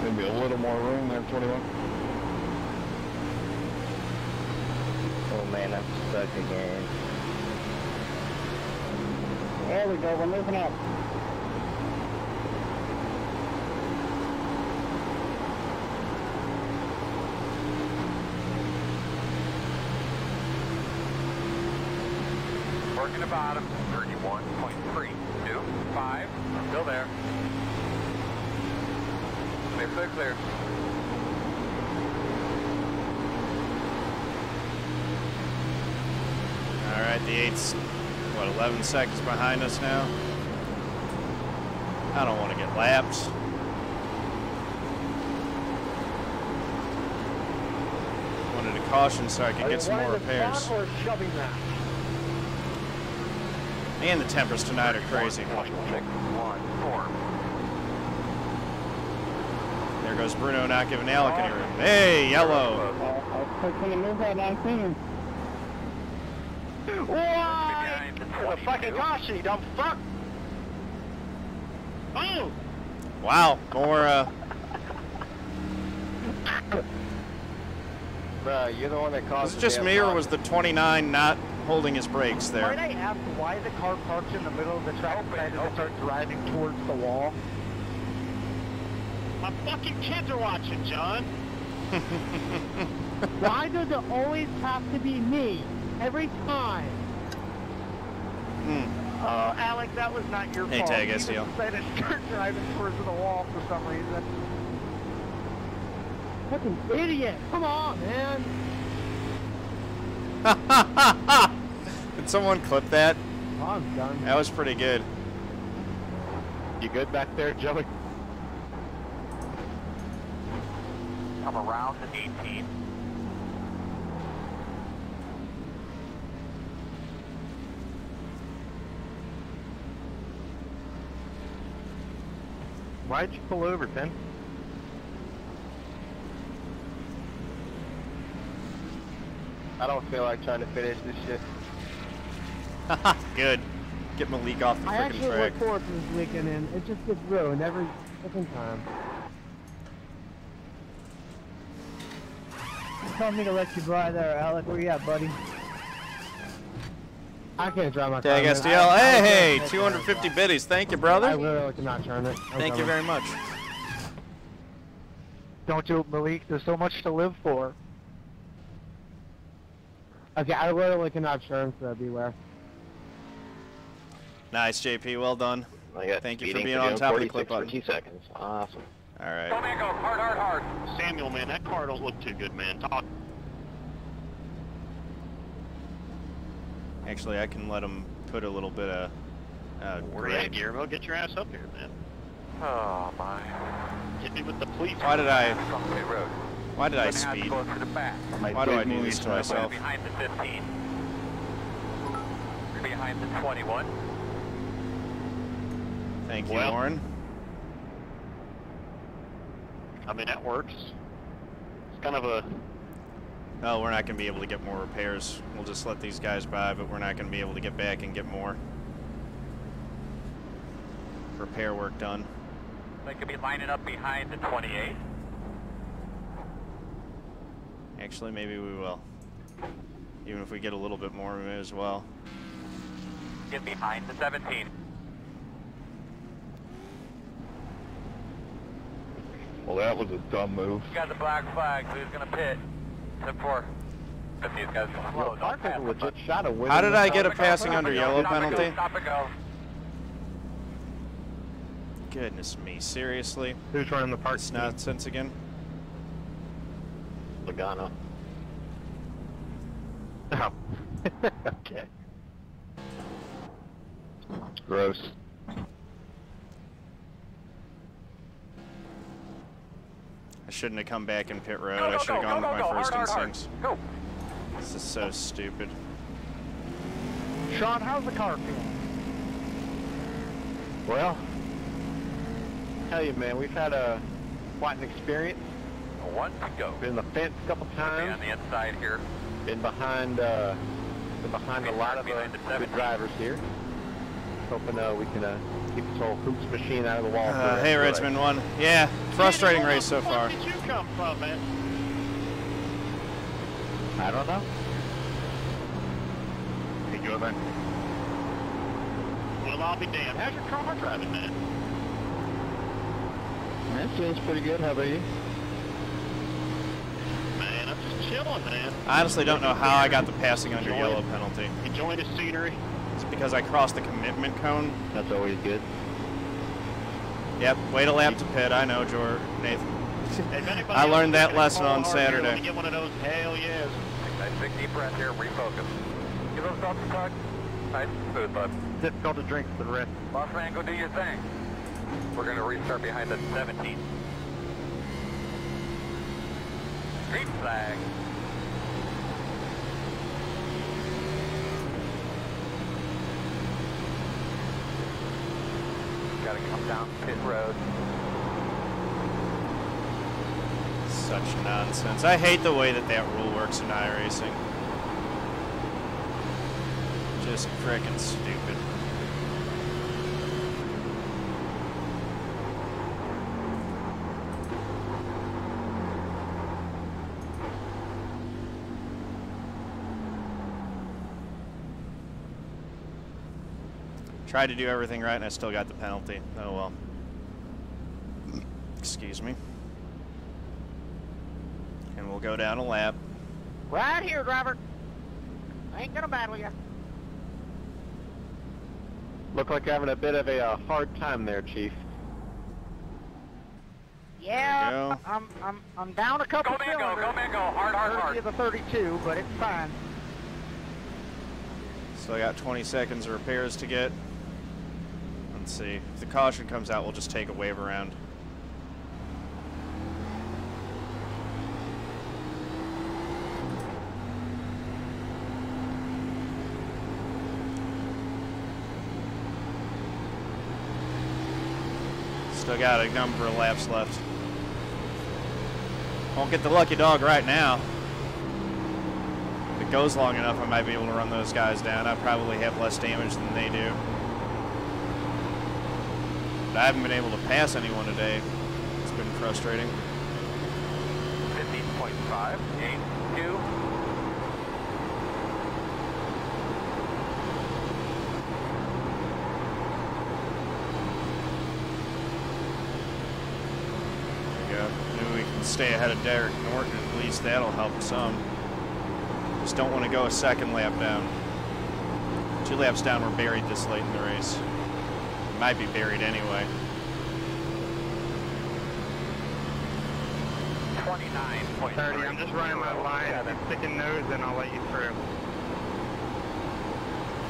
Speaker 7: Maybe a little more room there, 21.
Speaker 5: Oh man, I'm stuck again. There we go, we're moving up.
Speaker 4: Working the bottom, 31.325. I'm still there. Clear, clear.
Speaker 1: All right, the 8's, what, 11 seconds behind us now? I don't want to get lapped. Wanted to caution so I could get some more repairs. And the tempers tonight are crazy. There goes Bruno not giving Alec any room. Hey, yellow.
Speaker 3: Why? The fucking caution, you dumb fuck. Oh!
Speaker 1: Wow, more,
Speaker 3: Bro, you're the one that caused
Speaker 1: was it just me or was the 29 not holding his brakes there?
Speaker 8: Might I ask why the car parked in the middle of the track decided to start driving towards the wall?
Speaker 3: My fucking kids are watching, John.
Speaker 8: Why does it always have to be me? Every time. Alec, that was not your fault.
Speaker 1: Tag
Speaker 8: you
Speaker 1: SEL.
Speaker 8: decided to start driving towards the wall for some reason. Fucking idiot! Come on, man!
Speaker 1: Did someone clip that?
Speaker 8: Oh, I'm done.
Speaker 1: That was pretty good.
Speaker 3: You good back there, Joey?
Speaker 4: I'm around the 18.
Speaker 2: Why'd you pull over, Finn?
Speaker 3: I don't feel like trying to finish this shit.
Speaker 1: Good. Get Malik off the
Speaker 8: I
Speaker 1: freaking
Speaker 8: actually
Speaker 1: track.
Speaker 8: look forward to this weekend, and it just gets ruined every fucking time. Tell me to let you drive there, Alec. Where you at, buddy? I can't drive my car.
Speaker 1: Tag SDL. Hey, 250 biddies. Thank you, brother.
Speaker 8: I literally cannot turn it.
Speaker 1: Thank you very much.
Speaker 8: Don't do it, Malik. There's so much to live for. Okay, I literally cannot turn, so beware.
Speaker 1: Nice, JP. Well done. Thank you for being on top of the clip button.
Speaker 3: 2 seconds. Awesome.
Speaker 1: All right.
Speaker 4: Go, man, go. Hard, hard, hard.
Speaker 3: Samuel, man, that car don't look too good, man. Talk.
Speaker 1: Actually, I can let him put a little bit of
Speaker 3: Where you at, Guillermo? Get your ass up here, man.
Speaker 4: Oh, my.
Speaker 3: Hit me with the police.
Speaker 1: Why did I
Speaker 4: Speed?
Speaker 1: Why do I do this to myself?
Speaker 4: Behind the 15. You're behind the 21.
Speaker 1: Thank you,
Speaker 3: Well,
Speaker 1: Lauren.
Speaker 3: I mean, that works. It's kind of a...
Speaker 1: Oh, we're not going to be able to get more repairs. We'll just let these guys by, but we're not going to be able to get back and get more repair work done.
Speaker 4: They could be lining up behind the 28.
Speaker 1: Actually, maybe we will. Even if we get a little bit more, we may as well.
Speaker 4: Get behind the 17.
Speaker 7: Well, that was a dumb move.
Speaker 4: You got the black flag. Who's going to pit? Except for if these guys are slow.
Speaker 3: Park is a legit shot of winning.
Speaker 1: How did I get a passing under yellow penalty?
Speaker 4: Stop and go.
Speaker 1: Goodness me, seriously?
Speaker 2: Who's running the park?
Speaker 1: It's nonsense again?
Speaker 3: Logano.
Speaker 2: Oh. Okay.
Speaker 7: Gross.
Speaker 1: I shouldn't have come back in pit road. I should have gone with my first instincts.
Speaker 4: Go.
Speaker 1: This is so stupid.
Speaker 8: Sean, how's the car feeling?
Speaker 3: Well, tell you, man, we've had quite an experience.
Speaker 4: One to go.
Speaker 3: Been in the fence a couple times.
Speaker 4: On the inside here.
Speaker 3: Been behind a lot of good drivers here. Hoping we can keep this whole hoops machine out of the wall.
Speaker 1: Hey, Richmond won. Yeah, frustrating race so far.
Speaker 6: Where did you come from, man?
Speaker 3: I don't know.
Speaker 6: Hey, Goodwin. Well, I'll be damned. How's your car driving, man?
Speaker 3: That feels pretty good. How about you?
Speaker 6: Man, I'm just chilling, man.
Speaker 1: I honestly don't know how I got the passing under yellow penalty.
Speaker 6: Enjoying the scenery.
Speaker 1: It's because I crossed the commitment cone.
Speaker 3: That's always good.
Speaker 1: Yep, wait a lap to pit. I know, Nathan. I learned that lesson on Saturday.
Speaker 6: Get one of those hell yes.
Speaker 4: Nice big deep breath here, refocus. Give those thoughts a tug. Nice food, bud.
Speaker 3: Difficult to drink for the rest.
Speaker 4: Boss man, go do your thing. We're going to restart behind the 17. Green flag. Got to come down pit road.
Speaker 1: Such nonsense. I hate the way that rule works in iRacing. Just frickin' stupid. Tried to do everything right and I still got the penalty. Oh well. Excuse me. And we'll go down a lap.
Speaker 8: Right here, driver. I ain't gonna battle you.
Speaker 3: Look like you're having a bit of a hard time there, Chief.
Speaker 8: Yeah, I'm down a couple cylinders.
Speaker 4: Go man, go. Hard.
Speaker 8: The 32, but it's fine.
Speaker 1: So I got 20 seconds of repairs to get. Let's see. If the caution comes out, we'll just take a wave around. Still got a number of laps left. Won't get the lucky dog right now. If it goes long enough, I might be able to run those guys down. I probably have less damage than they do. But I haven't been able to pass anyone today. It's been frustrating.
Speaker 4: 15.5, 8, 2.
Speaker 1: Stay ahead of Derek Norton, at least that'll help some. Just don't want to go a second lap down. 2 laps down, we're buried this late in the race. Might be buried anyway.
Speaker 2: 29.30. I'm just running my line. I'm sticking nose, and I'll let you through.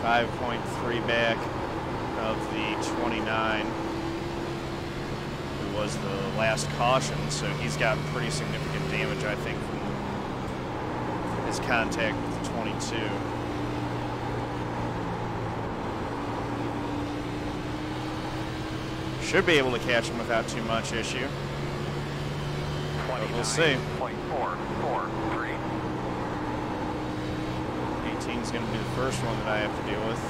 Speaker 1: 5.3 back of the 29. Was the last caution, so he's got pretty significant damage, I think, from his contact with the 22. Should be able to catch him without too much issue. But we'll see.
Speaker 4: 29.443.
Speaker 1: 18 is going to be the first one that I have to deal with.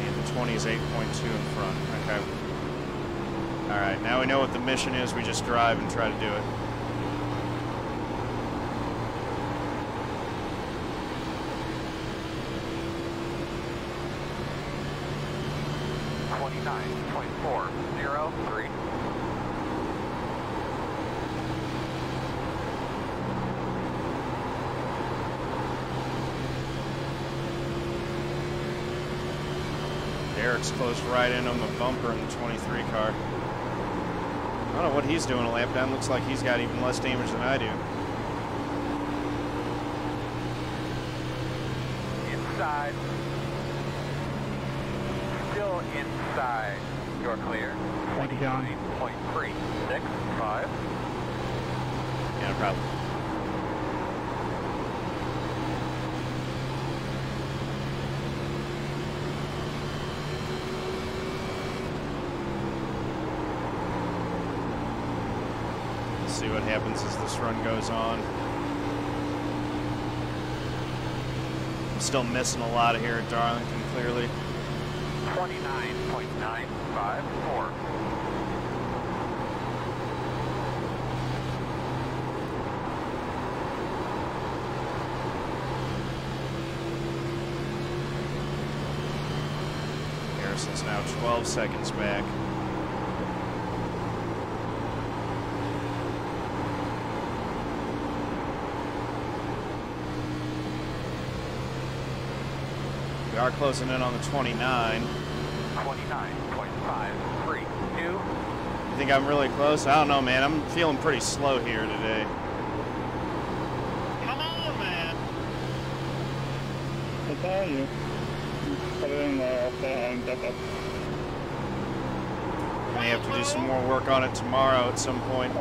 Speaker 1: And the 20 is 8.2 in front. Okay. All right, now we know what the mission is. We just drive and try to do it. Derek's closed right in on the bumper in the 23 car. I don't know what he's doing a lap down. Looks like he's got even less damage than I do.
Speaker 4: Inside. Still inside. You're clear. 29.365.
Speaker 1: Yeah, no problem. See what happens as this run goes on. I'm still missing a lot here at Darlington, clearly.
Speaker 4: 29.954.
Speaker 1: Harrison's now 12 seconds back. We are closing in on the 29.
Speaker 4: 29.532.
Speaker 1: You think I'm really close? I don't know, man. I'm feeling pretty slow here today.
Speaker 8: Come on, man.
Speaker 5: I tell you. Put it in there, and get that.
Speaker 1: May have to do some more work on it tomorrow at some point.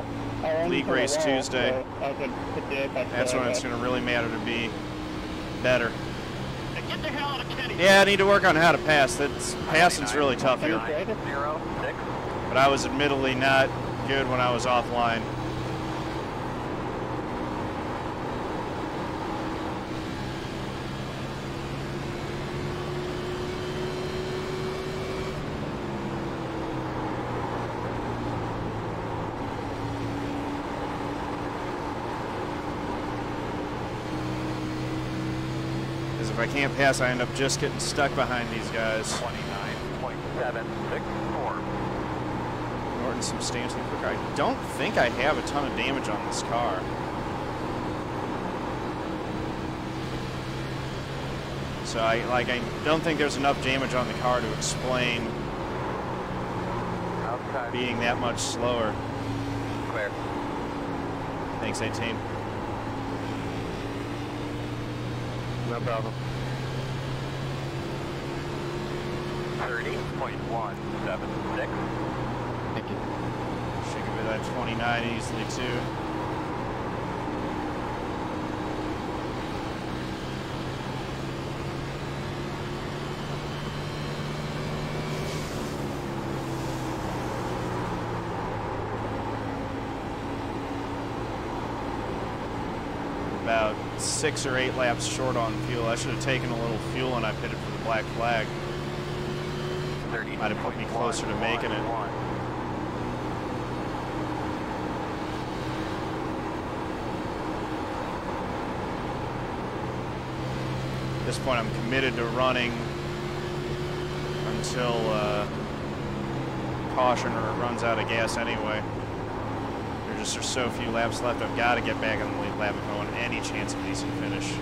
Speaker 1: League race Tuesday. That's when it's going to really matter to be better.
Speaker 8: Get the hell out of Kenny.
Speaker 1: Yeah, I need to work on how to pass. Passing's really tough here.
Speaker 4: 0, 6.
Speaker 1: But I was admittedly not good when I was offline. If I can't pass, I end up just getting stuck behind these guys.
Speaker 4: 29.764.
Speaker 1: Norton's substantially quicker. I don't think I have a ton of damage on this car. So I don't think there's enough damage on the car to explain being that much slower.
Speaker 4: Clear.
Speaker 1: Thanks, 18.
Speaker 2: No problem.
Speaker 4: 30.176.
Speaker 6: Thank you.
Speaker 1: She could be that 29 easily too. About 6 or 8 laps short on fuel. I should have taken a little fuel and I pitted for the black flag. Might have put me closer to making it. At this point, I'm committed to running until caution or it runs out of gas anyway. There's so few laps left. I've got to get back on the lead lap if I want any chance of a decent finish.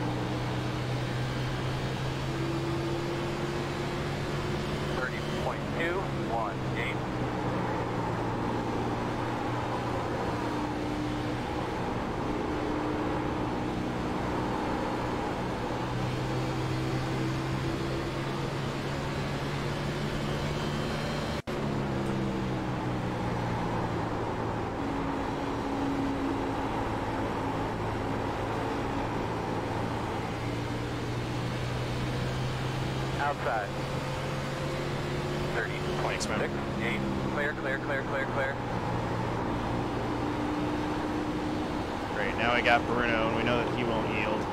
Speaker 4: Outside. 30.
Speaker 1: Thanks, man.
Speaker 4: 8. Clear, clear, clear, clear, clear.
Speaker 1: Great, now I got Bruno, and we know that he won't yield.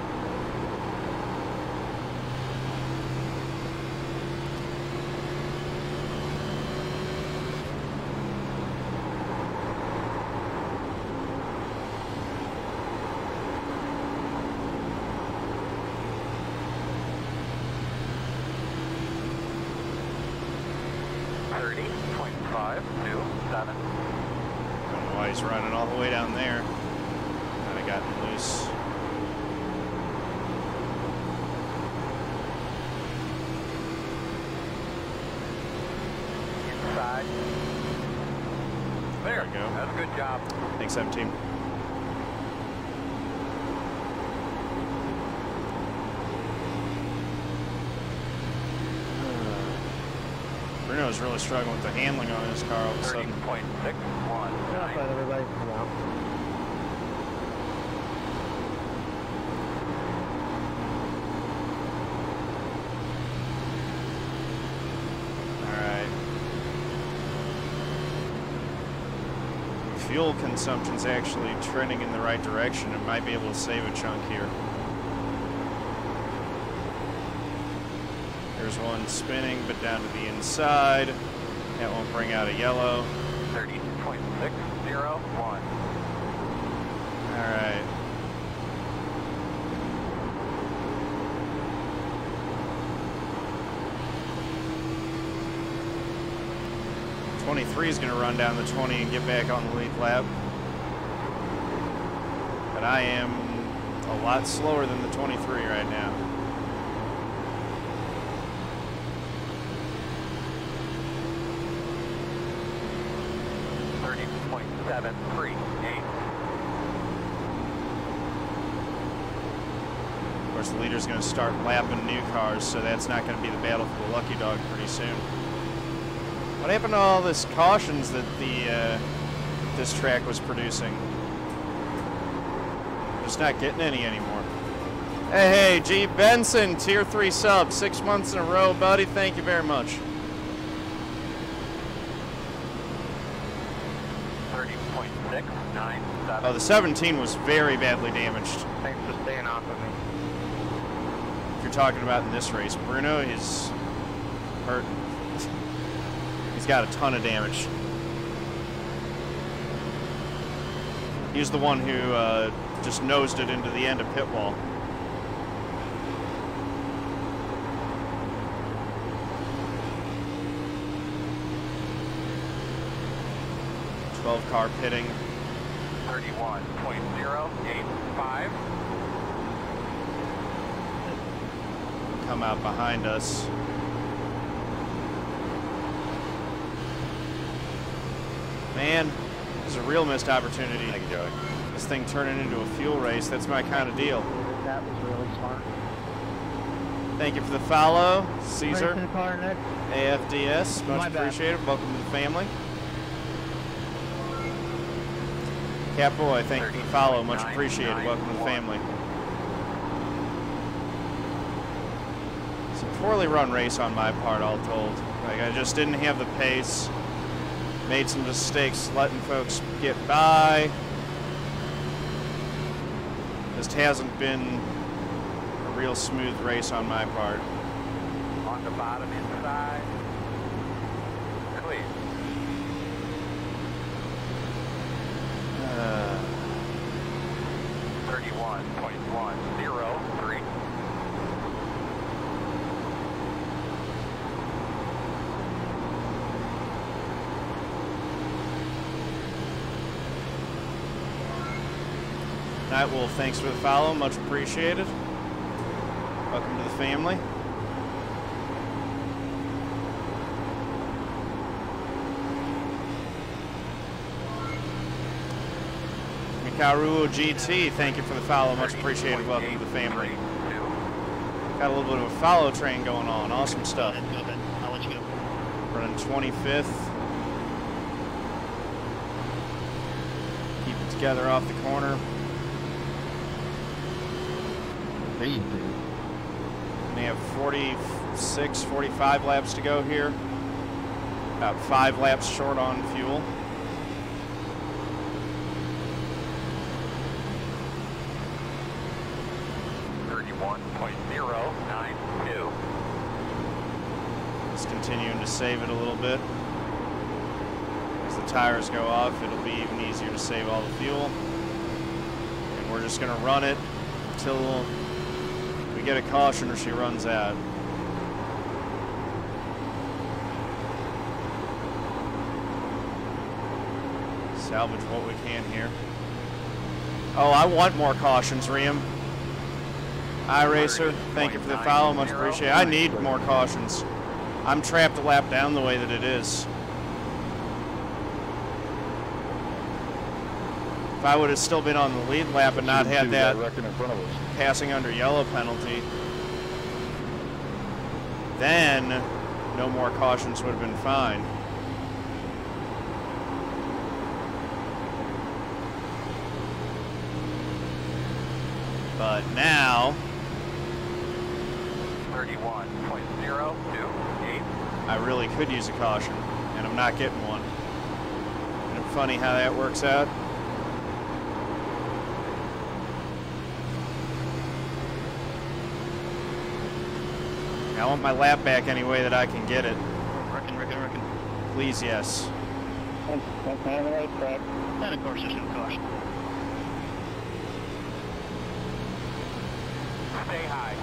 Speaker 1: He's running all the way down there. Kind of gotten loose.
Speaker 4: Inside. There
Speaker 1: we go.
Speaker 4: That's a good job.
Speaker 1: Thanks, 17. Bruno's he's really struggling with the handling on his car all of a sudden.
Speaker 4: 30.619.
Speaker 8: Everybody come out.
Speaker 1: Fuel consumption's actually trending in the right direction. It might be able to save a chunk here. There's one spinning, but down to the inside. That won't bring out a yellow.
Speaker 4: 30.601.
Speaker 1: All right. '23 is going to run down the 20 and get back on the lead lap. But I am a lot slower than the 23 right now. Of course, the leader's going to start lapping new cars, so that's not going to be the battle for the lucky dog pretty soon. What happened to all this cautions that this track was producing? Just not getting any anymore. Hey, G. Benson, Tier 3 sub, 6 months in a row, buddy. Thank you very much.
Speaker 4: 30.697.
Speaker 1: Oh, the 17 was very badly damaged.
Speaker 2: Thanks for staying off of me.
Speaker 1: If you're talking about in this race, Bruno is hurt. He's got a ton of damage. He's the one who just nosed it into the end of pit wall. Car pitting.
Speaker 4: 31.085.
Speaker 1: Come out behind us. Man, this is a real missed opportunity.
Speaker 6: Thank you, Joey.
Speaker 1: This thing turning into a fuel race, that's my kind of deal.
Speaker 8: That was really smart.
Speaker 1: Thank you for the follow, Caesar.
Speaker 8: Race in the car next.
Speaker 1: AFDS, much appreciated. Welcome to the family. Catboy, thank you for the follow, much appreciated. Welcome to the family. It's a poorly run race on my part, all told. Like, I just didn't have the pace. Made some mistakes letting folks get by. Just hasn't been a real smooth race on my part.
Speaker 4: On the bottom inside. Clear. 31.103.
Speaker 1: Nightwolf, thanks for the follow, much appreciated. Welcome to the family. Karuo GT, thank you for the follow, much appreciated. Welcome to the family. Got a little bit of a follow train going on, awesome stuff.
Speaker 6: I'll let you go.
Speaker 1: Running 25th. Keep it together off the corner. We have 46, 45 laps to go here. About 5 laps short on fuel. Continuing to save it a little bit. As the tires go off, it'll be even easier to save all the fuel. And we're just going to run it until we get a caution or she runs out. Salvage what we can here. Oh, I want more cautions, Riam. iRacer, thank you for the follow, much appreciated. I need more cautions. I'm trapped a lap down the way that it is. If I would have still been on the lead lap and not had that passing under yellow penalty, then no more cautions would have been fine. But now
Speaker 4: 31.028.
Speaker 1: I really could use a caution, and I'm not getting one. Isn't it funny how that works out? I want my lap back any way that I can get it.
Speaker 6: Reckon.
Speaker 1: Please, yes.
Speaker 5: That's on the right track.
Speaker 6: And of course, there's no caution.
Speaker 4: Stay high.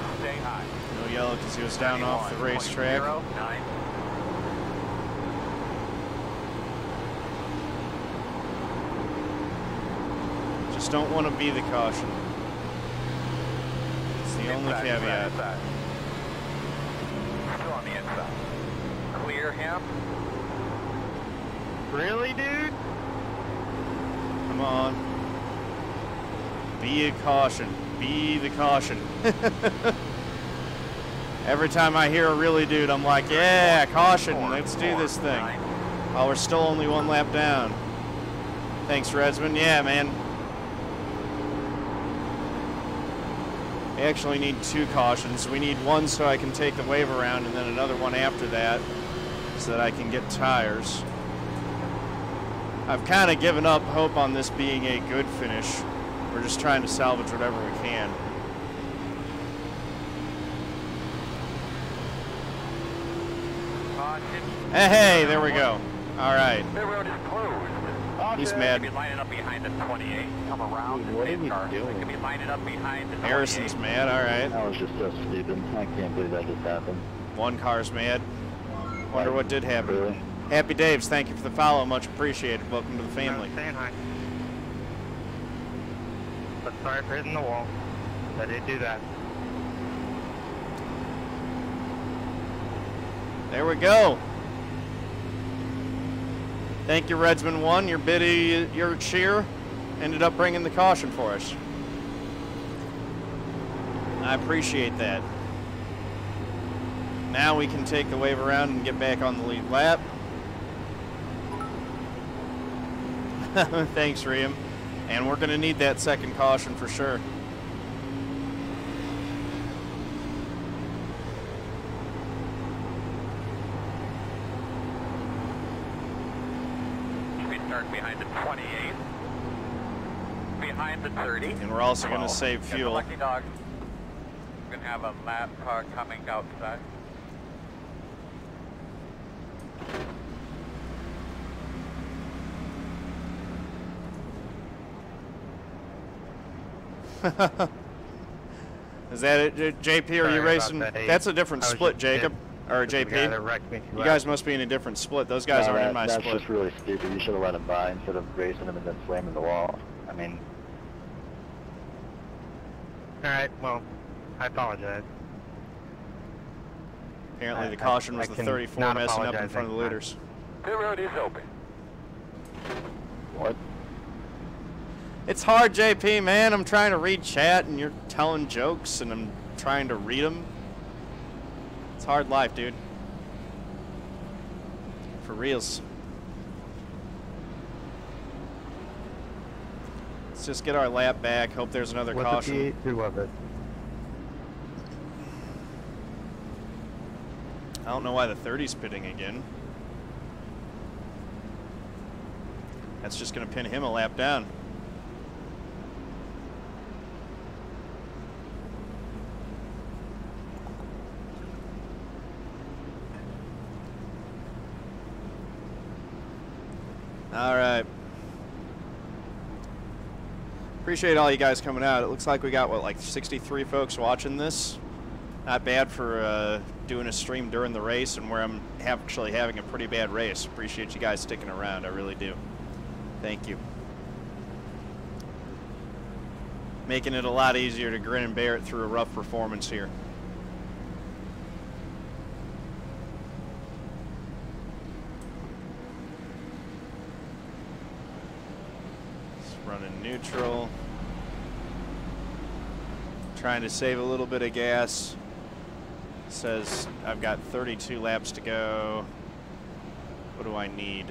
Speaker 1: No yellow because he was down off the racetrack.
Speaker 4: 09.
Speaker 1: Just don't want to be the caution. It's the only caveat.
Speaker 4: Still on the inside. Clear him.
Speaker 2: Really, dude?
Speaker 1: Come on. Be a caution. Be the caution. Every time I hear a really dude, I'm like, yeah, caution, let's do this thing. While we're still only one lap down. Thanks, Redsman. Yeah, man. I actually need 2 cautions. We need one so I can take the wave around, and then another one after that so that I can get tires. I've kind of given up hope on this being a good finish. We're just trying to salvage whatever we can. Hey, there we go. All right.
Speaker 4: The road is closed.
Speaker 1: He's mad.
Speaker 4: Could be lining up behind the 28. Come around.
Speaker 5: What are you doing?
Speaker 4: Could be lining up behind the 28.
Speaker 1: Harrison's mad. All right.
Speaker 5: That was just so stupid. I can't believe that just happened.
Speaker 1: One car's mad. Wonder what did happen.
Speaker 5: Really?
Speaker 1: Happy Daves, thank you for the follow. Much appreciated. Welcome to the family.
Speaker 2: Saying hi. But sorry for hitting the wall. I did do that.
Speaker 1: There we go. Thank you, Redsman 1. Your biddy, your cheer ended up bringing the caution for us. I appreciate that. Now we can take the wave around and get back on the lead lap. Thanks, Riam. And we're going to need that second caution for sure.
Speaker 4: We start behind the 28. Behind the 30.
Speaker 1: And we're also going to save fuel.
Speaker 4: Lucky dog. We're going to have a lap car coming outside.
Speaker 1: Is that it, JP? Are you racing? That's a different split, Jacob. Or JP. You guys must be in a different split. Those guys aren't in my split.
Speaker 5: That's just really stupid. You should have let him by instead of racing him and then slamming the wall. I mean...
Speaker 2: Alright, well, I apologize.
Speaker 1: Apparently the caution was the 34 messing up in front of the leaders.
Speaker 4: The road is open.
Speaker 5: What?
Speaker 1: It's hard, JP, man. I'm trying to read chat and you're telling jokes and I'm trying to read them. It's hard life, dude. For reals. Let's just get our lap back. Hope there's another caution.
Speaker 2: What's the P82 of it?
Speaker 1: I don't know why the 30's pitting again. That's just going to pin him a lap down. All right. Appreciate all you guys coming out. It looks like we got, what, like 63 folks watching this. Not bad for doing a stream during the race and where I'm actually having a pretty bad race. Appreciate you guys sticking around. I really do. Thank you. Making it a lot easier to grin and bear it through a rough performance here. Running neutral. Trying to save a little bit of gas. says I've got 32 laps to go. What do I need?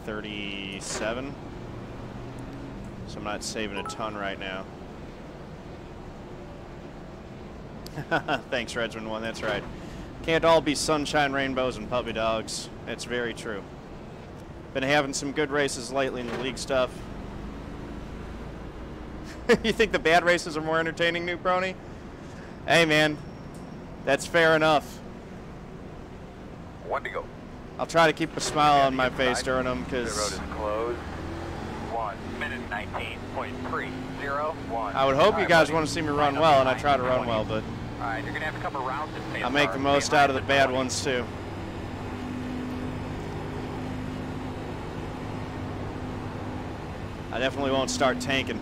Speaker 1: 37? So I'm not saving a ton right now. Thanks, Redsman 1. That's right. Can't all be sunshine, rainbows, and puppy dogs. That's very true. Been having some good races lately in the league stuff. You think the bad races are more entertaining, New Brony? Hey, man. That's fair enough.
Speaker 4: 1 to go.
Speaker 1: I'll try to keep a smile on my face during them, because...
Speaker 4: The road is closed. 1 minute 19.301.
Speaker 1: I would hope you guys want to see me run well, and I try to run well, but...
Speaker 4: Alright, you're going to have to come around to
Speaker 1: I'll make the most out of the bad ones, too. I definitely won't start tanking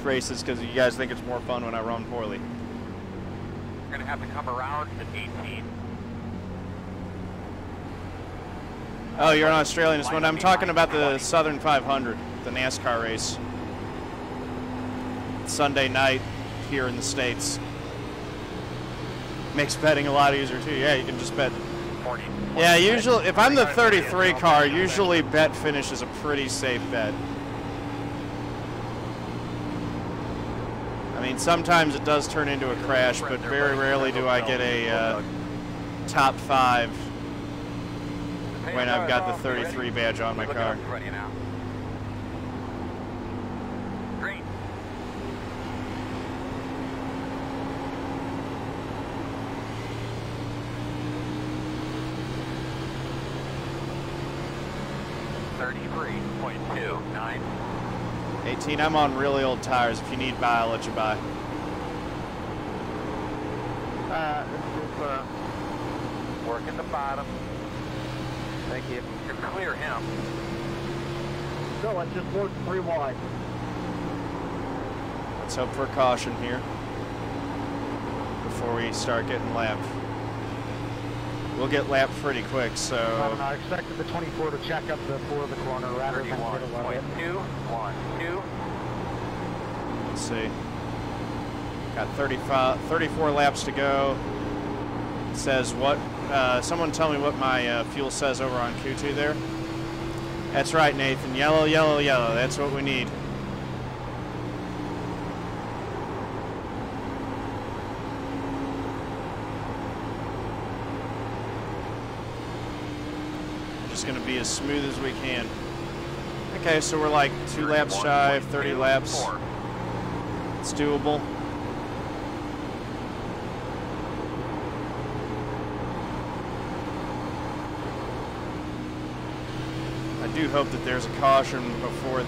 Speaker 1: races because you guys think it's more fun when I run poorly.
Speaker 4: You're going to have to come around at 18.
Speaker 1: Oh, you're an Australian this one. I'm talking about the Southern 500, the NASCAR race. Sunday night here in the States. Makes betting a lot easier too. Yeah, you can just bet.
Speaker 4: 40.
Speaker 1: Yeah, usually, if I'm the 33 car, usually bet finish is a pretty safe bet. I mean, sometimes it does turn into a crash, but very rarely do I get a top 5 when I've got the 33 badge on my car.
Speaker 4: Green. .29.
Speaker 1: 18, I'm on really old tires. If you need buy, I'll let you buy.
Speaker 4: Work at the bottom.
Speaker 8: Thank you.
Speaker 4: You clear him.
Speaker 8: So let's just load 3 wide.
Speaker 1: Let's hope for caution here before we start getting lapped. We'll get lapped pretty quick, so...
Speaker 8: I expected the 24 to check up the 4 of the corner rather than get a low.
Speaker 4: 31.212.
Speaker 1: Let's see. Got 34 laps to go. It says what? Someone tell me what my fuel says over on Q2 there. That's right, Nathan. Yellow, yellow, yellow. That's what we need. Just going to be as smooth as we can. Okay, so we're like 2 laps shy of 30 laps. It's doable. I do hope that there's a caution before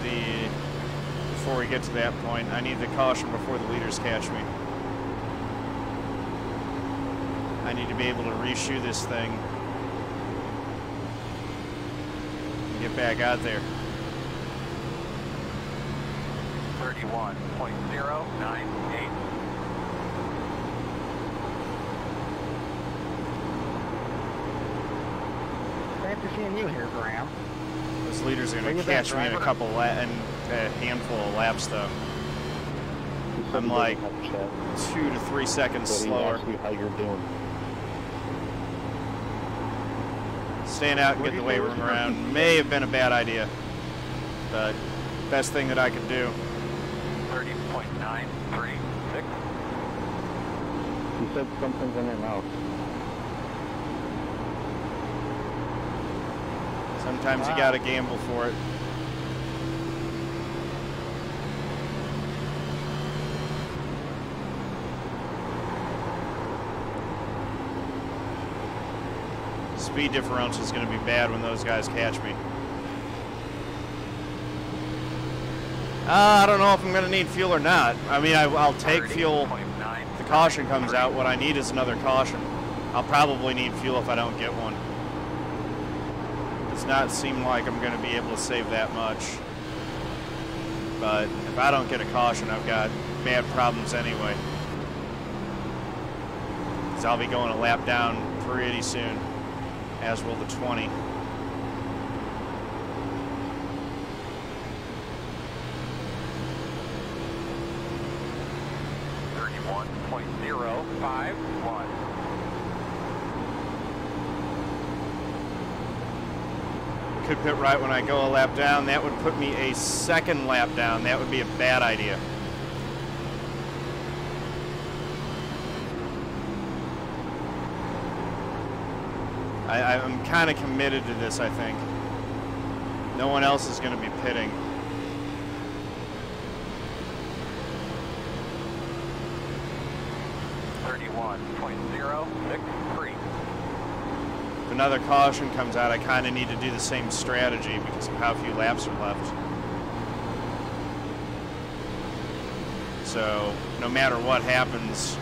Speaker 1: we get to that point. I need the caution before the leaders catch me. I need to be able to reshoe this thing and get back out there.
Speaker 4: 31.098.
Speaker 8: Thanks for seeing you here, Graham.
Speaker 1: Those leaders are going to catch me in a handful of laps, though. I'm like 2 to 3 seconds slower.
Speaker 5: How you're doing.
Speaker 1: Staying out and getting the weight room around may have been a bad idea, but best thing that I could do.
Speaker 4: 30.936.
Speaker 5: You said something's in your mouth.
Speaker 1: Sometimes you gotta gamble for it. Speed differential is going to be bad when those guys catch me. I don't know if I'm going to need fuel or not. I mean, I'll take fuel. The caution comes out. What I need is another caution. I'll probably need fuel if I don't get one. Does not seem like I'm going to be able to save that much. But if I don't get a caution, I've got bad problems anyway. Because I'll be going a lap down pretty soon, as will the 20.
Speaker 4: .051.
Speaker 1: could pit right when I go a lap down. That would put me a second lap down. That would be a bad idea. I'm kind of committed to this, I think. No one else is going to be pitting. If another caution comes out, I kind of need to do the same strategy because of how few laps are left. So, no matter what happens,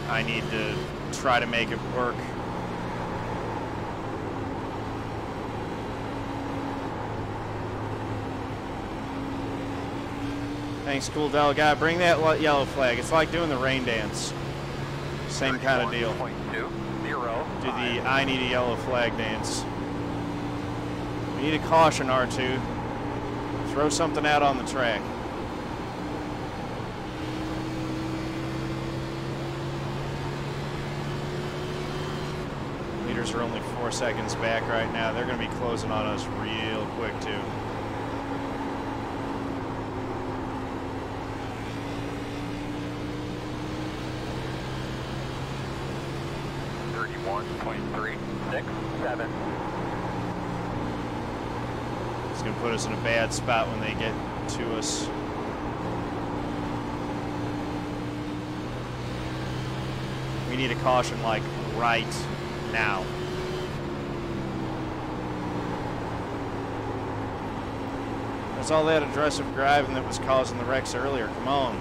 Speaker 1: I need to try to make it work. Thanks, Cool Del Guy. Bring that yellow flag. It's like doing the rain dance. Same kind of deal. Do the I need a yellow flag dance. We need a caution, R2. Throw something out on the track. Leaders are only 4 seconds back right now. They're going to be closing on us real quick, too. It's going to put us in a bad spot when they get to us. We need a caution like right now. That's all that aggressive driving that was causing the wrecks earlier. Come on.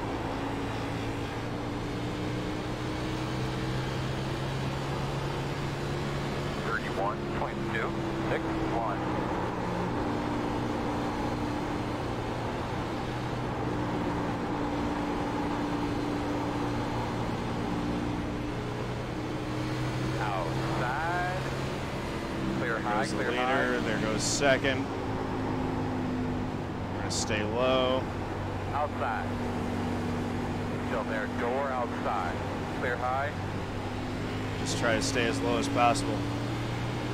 Speaker 1: The leader, there goes second. We're going to stay low.
Speaker 4: Outside. Still there, door outside. Clear high.
Speaker 1: Just try to stay as low as possible.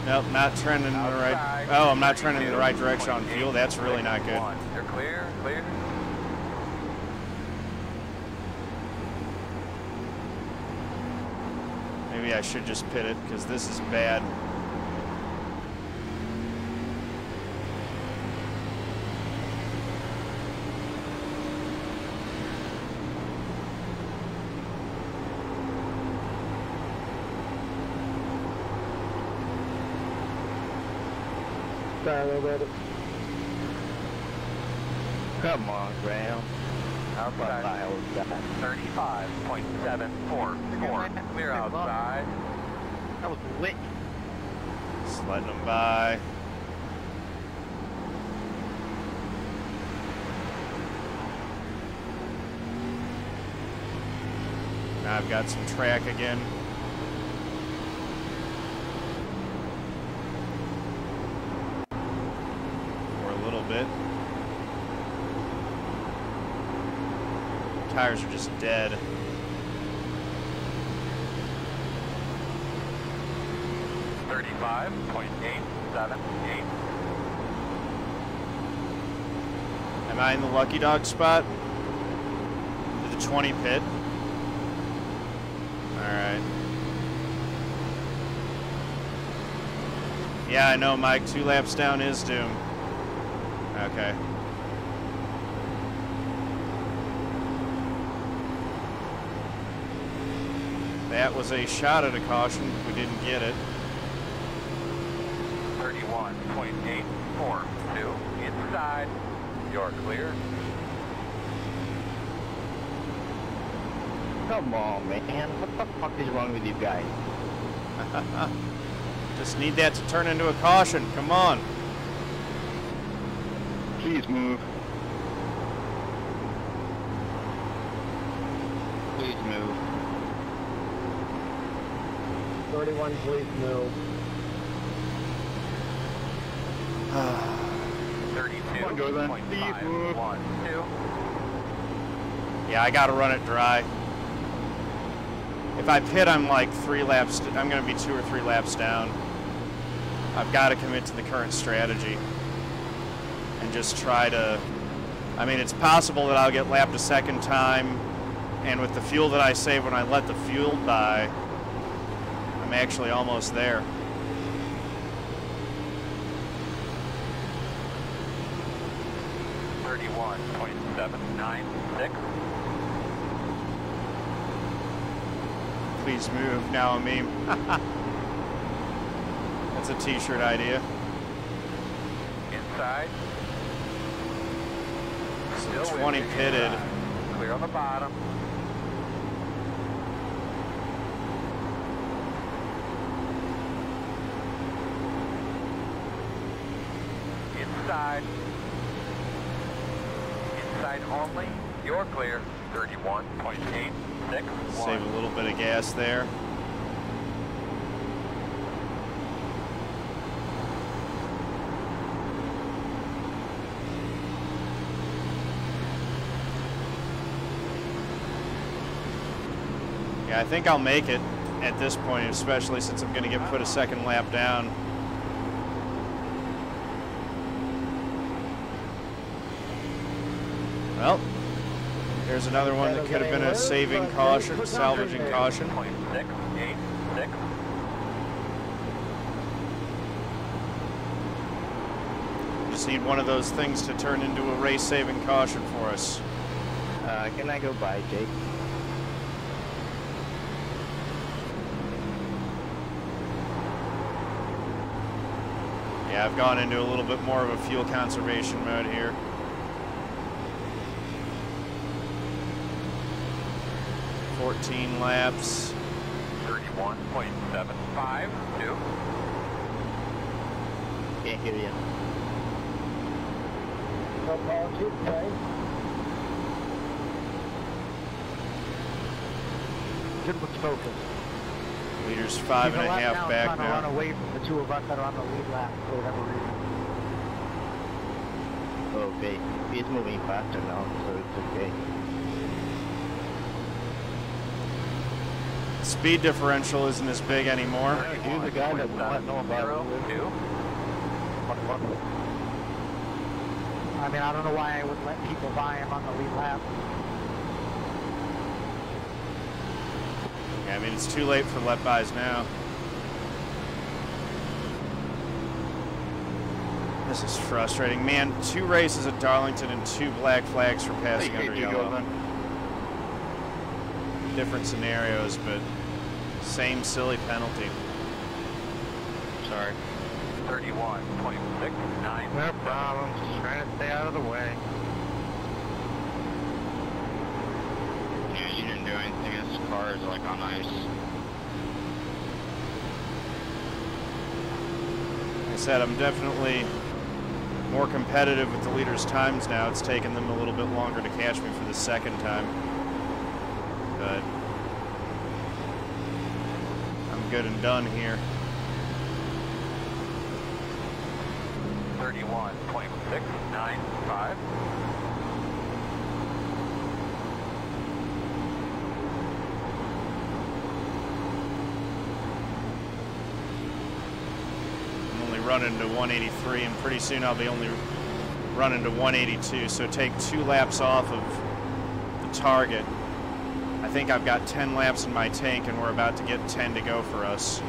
Speaker 1: Nope, not trending in the right. Oh, I'm not trending in the right direction on fuel. That's really not good.
Speaker 4: You're clear, clear.
Speaker 1: Maybe I should just pit it because this is bad.
Speaker 3: Come on, Graham.
Speaker 4: Outside. 35.744. Clear outside.
Speaker 3: That was lit.
Speaker 1: Just letting them by. Now I've got some track again. Bit. Tires are just dead. .878. Am I in the lucky dog spot? Did the 20 pit? Alright. Yeah, I know, Mike. 2 laps down is doom. Okay. That was a shot at a caution. We didn't get it.
Speaker 4: 31.842 inside. You're clear.
Speaker 3: Come on, man. What the fuck is wrong with you guys?
Speaker 1: Just need that to turn into a caution. Come on.
Speaker 7: Please move.
Speaker 3: Please move.
Speaker 9: 31, please move.
Speaker 4: 32.512.
Speaker 1: Yeah, I gotta run it dry. If I pit, I'm like 3 laps. I'm gonna be 2 or 3 laps down. I've got to commit to the current strategy and just try to, I mean, it's possible that I'll get lapped a second time, and with the fuel that I save when I let the fuel die, I'm actually almost there. Please move now, a meme. That's a t-shirt idea.
Speaker 4: Inside.
Speaker 1: So 20 pitted.
Speaker 4: Clear on the bottom. Inside. Inside only. You're clear. 31.86.
Speaker 1: Save a little bit of gas there. Yeah, I think I'll make it at this point, especially since I'm going to get put a second lap down. Well, here's another one that could have been a saving caution, salvaging caution. Just need one of those things to turn into a race-saving caution for us.
Speaker 3: Can I go by, Jake?
Speaker 1: Yeah, I've gone into a little bit more of a fuel conservation mode here. Laps.
Speaker 4: 31.752.
Speaker 3: Can't hear you.
Speaker 8: Goodwin's focus.
Speaker 1: Leader's 5.5 back now.
Speaker 8: Run away from the two of us that are on the lead lap for whatever reason.
Speaker 3: Okay, he's moving faster now, so it's okay.
Speaker 1: Speed differential isn't as big anymore.
Speaker 3: He's the guy that doesn't know about it.
Speaker 8: I mean, I don't know why I would let people buy him on the lead lap.
Speaker 1: Yeah, I mean, it's too late for let buys now. This is frustrating. Man, 2 races at Darlington and 2 black flags for passing under yellow. Different scenarios, but same silly penalty.
Speaker 3: Sorry.
Speaker 4: 31.695.
Speaker 2: No problem. Just trying to stay out of the way.
Speaker 6: Yeah, you didn't do anything. This car is like on ice.
Speaker 1: Like I said, I'm definitely more competitive with the leaders' times now. It's taken them a little bit longer to catch me for the second time. But I'm good and done here.
Speaker 4: 31.695.
Speaker 1: I'm only running to 183, and pretty soon I'll be only running to 182. So take 2 laps off of the target. I think I've got 10 laps in my tank, and we're about to get 10 to go for us.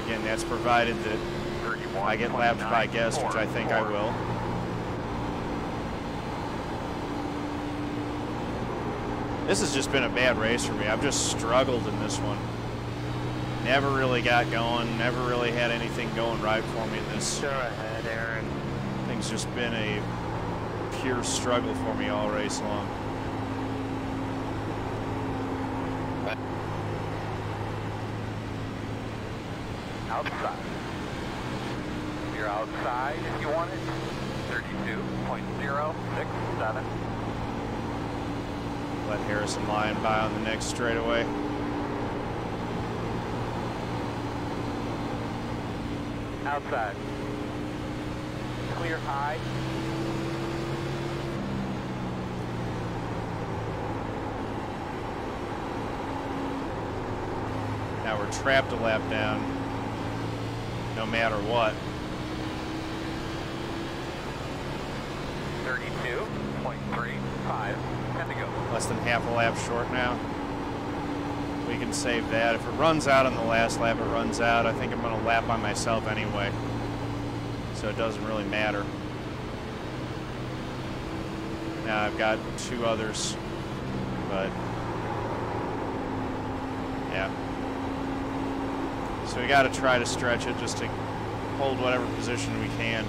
Speaker 1: Again, that's provided that I get lapped by guest, which I think I will. This has just been a bad race for me. I've just struggled in this one. Never really got going, never really had anything going right for me in this.
Speaker 2: Go ahead, Aaron.
Speaker 1: Thing's just been a pure struggle for me all race long.
Speaker 4: Outside. You're outside if you want it. 32.067.
Speaker 1: Let Harrison Lyon by on the next straightaway.
Speaker 4: Outside. Clear high.
Speaker 1: Now we're trapped a lap down, no matter what.
Speaker 4: 32.35, 10 to go.
Speaker 1: Less than half a lap short now. We can save that. If it runs out on the last lap, it runs out. I think I'm going to lap by myself anyway, so it doesn't really matter. Now I've got 2 others, but yeah. So we got to try to stretch it just to hold whatever position we can.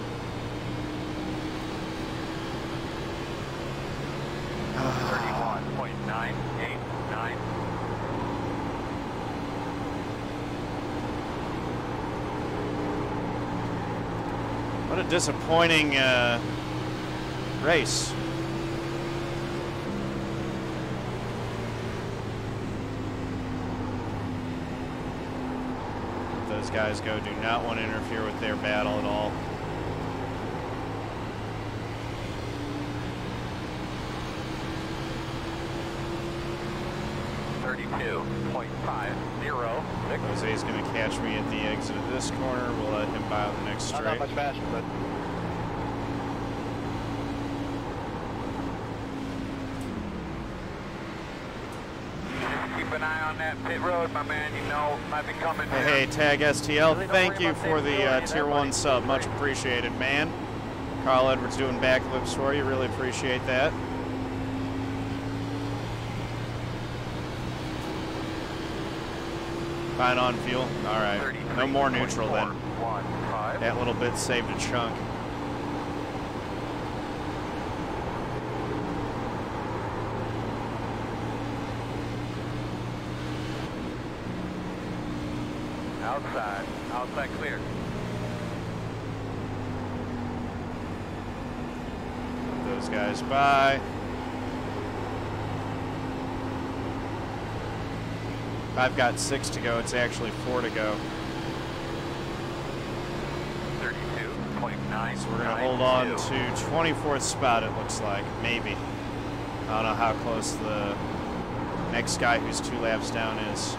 Speaker 1: What a disappointing race. Those guys go, do not want to interfere with their battle at all. Jose's going to catch me at the exit of this corner. We'll let him by on the next straight.
Speaker 6: Not much faster, but
Speaker 4: keep an eye on that pit road, my man. You know, might be coming.
Speaker 1: Hey, Tag STL, thank you for the Tier 1 sub. Much appreciated, man. Carl Edwards doing backflips for you. Really appreciate that. Fine on fuel. All right. No more neutral then. That little bit saved a chunk.
Speaker 4: Outside. Outside clear.
Speaker 1: Those guys by. I've got 6 to go. It's actually 4 to go.
Speaker 4: 32.9.
Speaker 1: So we're going to hold on to 24th spot, it looks like. Maybe. I don't know how close the next guy who's 2 laps down is.